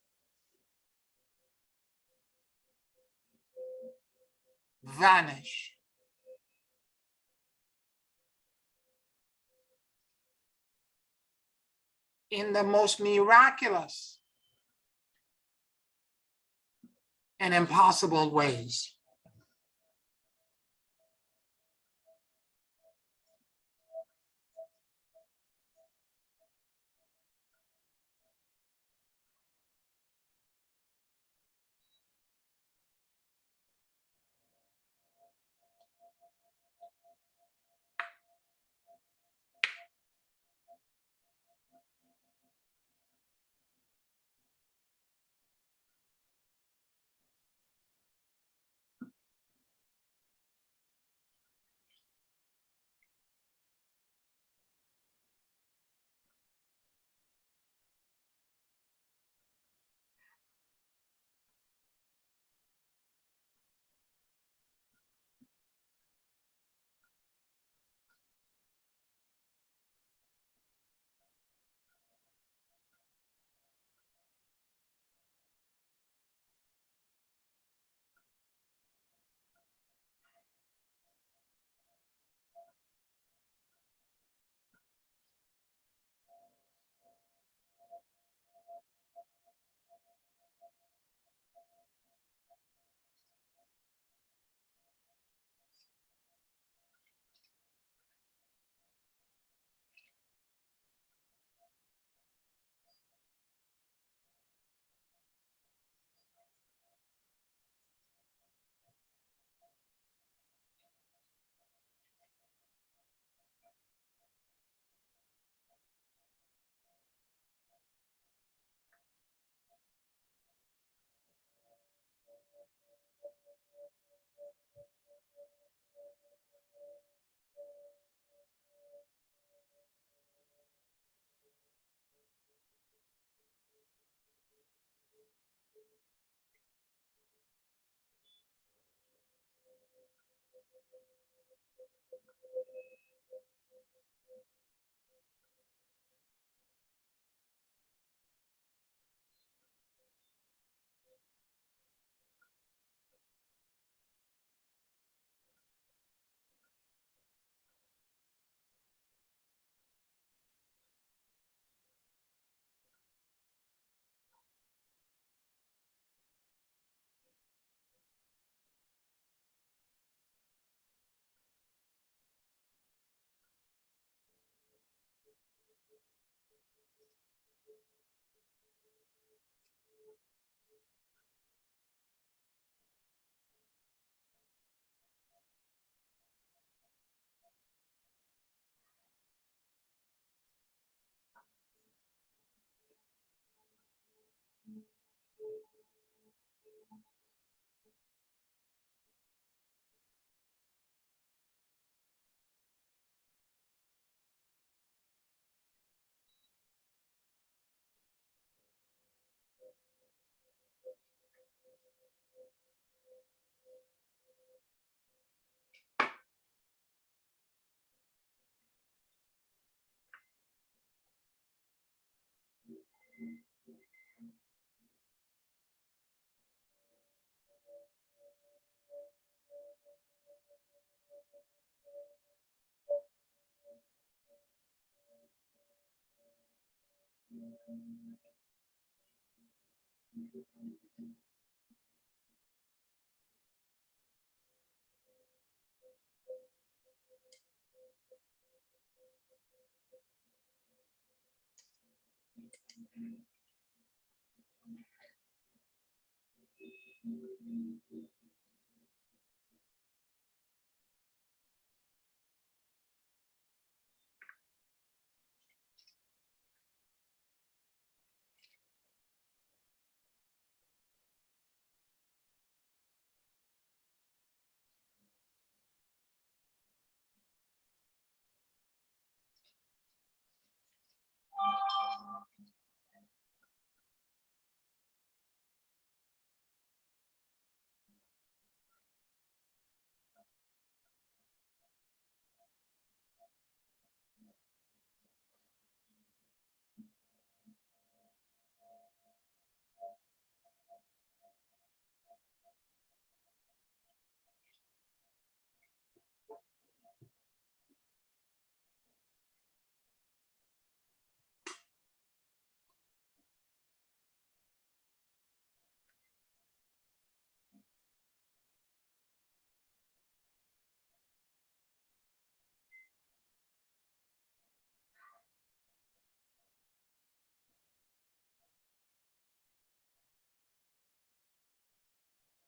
A: vanish. In the most miraculous and impossible ways.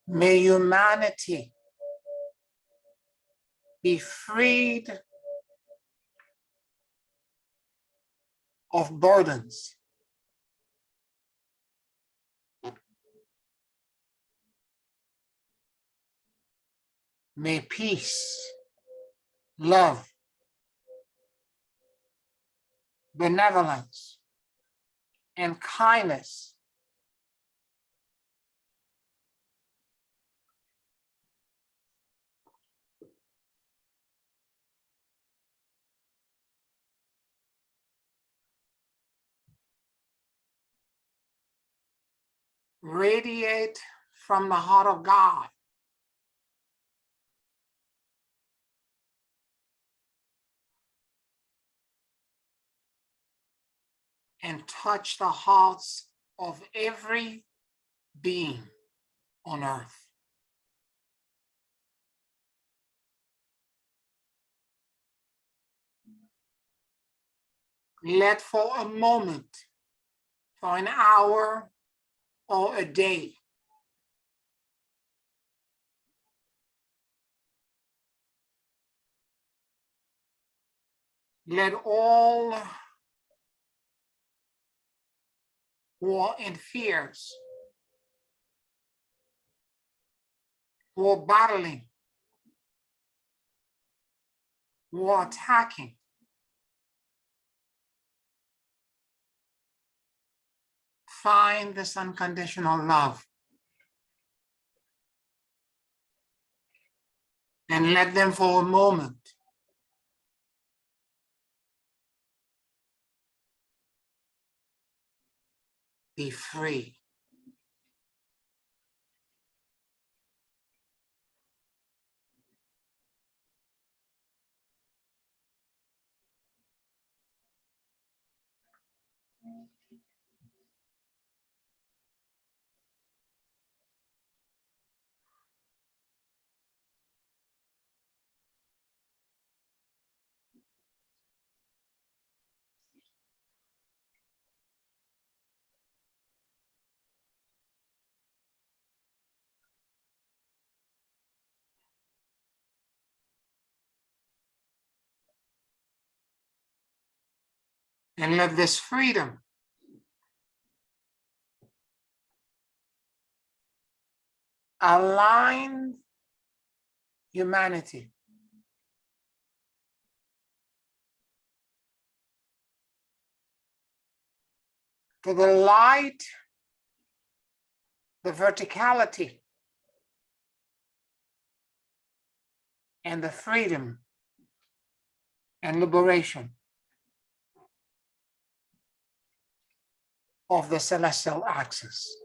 A: May humanity be freed of burdens. May peace, love, benevolence, and kindness radiate from the heart of God and touch the hearts of every being on earth. Let for a moment, for an hour or a day, let all who are in fears, who are battling, who are attacking, find this unconditional love. And let them for a moment be free. And let this freedom align humanity to the light, the verticality, and the freedom and liberation of the celestial axis.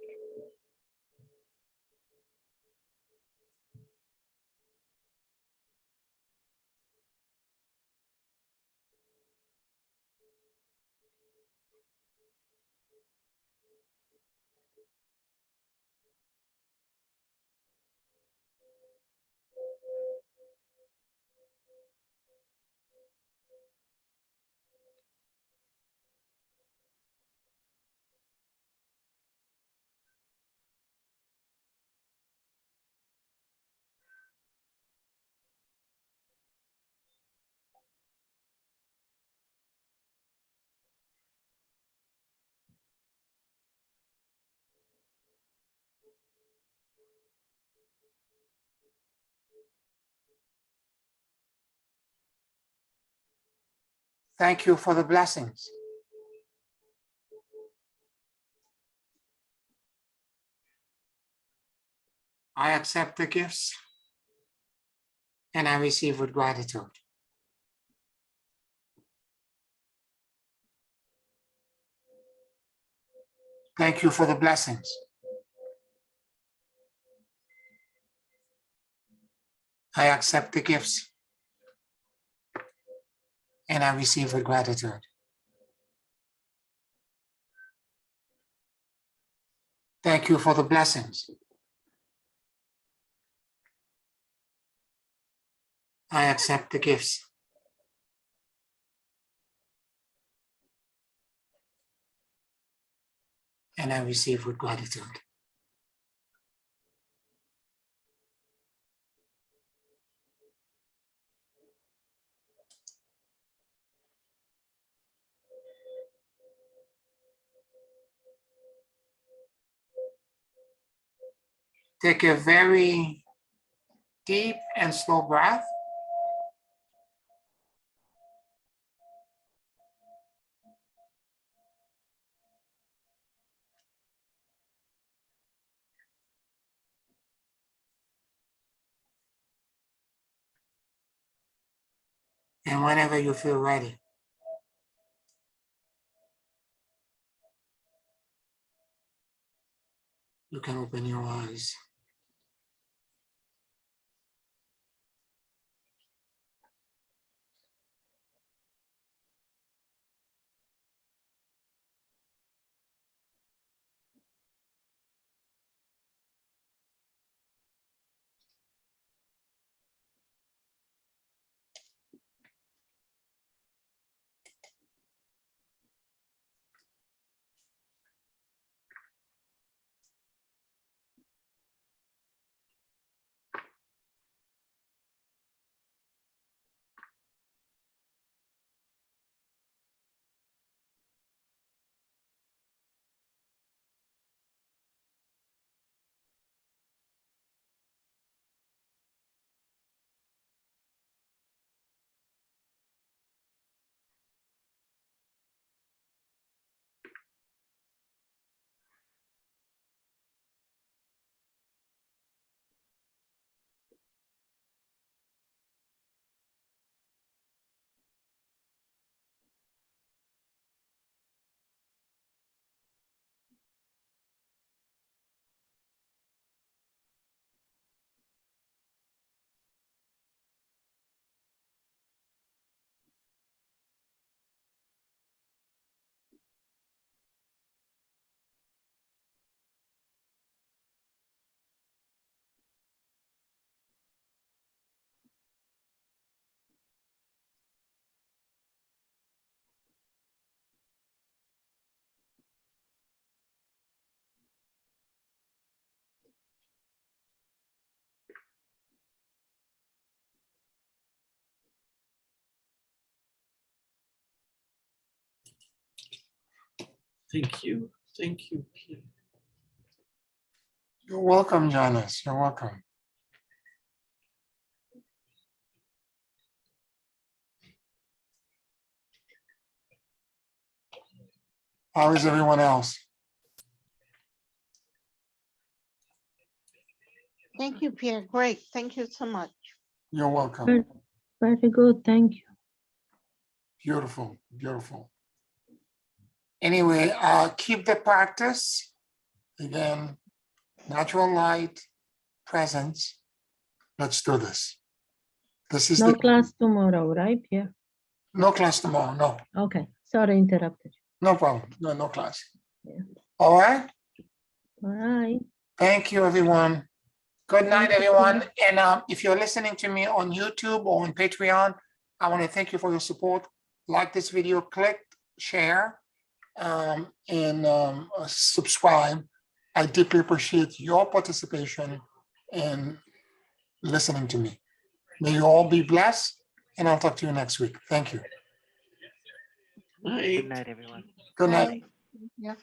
A: Thank you for the blessings. I accept the gifts and I receive with gratitude. Thank you for the blessings. I accept the gifts and I receive with gratitude. Thank you for the blessings. I accept the gifts and I receive with gratitude. Take a very deep and slow breath. And whenever you feel ready, you can open your eyes.
E: Thank you. Thank you, Pierre.
A: You're welcome, Janice. You're welcome. How is everyone else?
C: Thank you, Pierre. Great. Thank you so much.
A: You're welcome.
B: Very, very good, thank you.
A: Beautiful, beautiful. Anyway, keep the practice. Again, natural light, presence. Let's do this. This is
B: No
A: the
B: class tomorrow, right, Pierre?
A: no class tomorrow. No,
B: Okay, sorry, interrupted
A: no problem. No class.
B: Yeah.
A: All right.
B: you. All right.
A: Thank you, everyone. Good night,
B: Thank you,
A: everyone. And if you're listening to me on YouTube or on Patreon, I want to thank you for your support. Like this video, click, share, and subscribe. I deeply appreciate your participation and listening to me. May you all be blessed, and I'll talk to you next week. Thank you.
E: Night.
D: Good night, everyone.
A: Good night.
C: Bye. Yeah.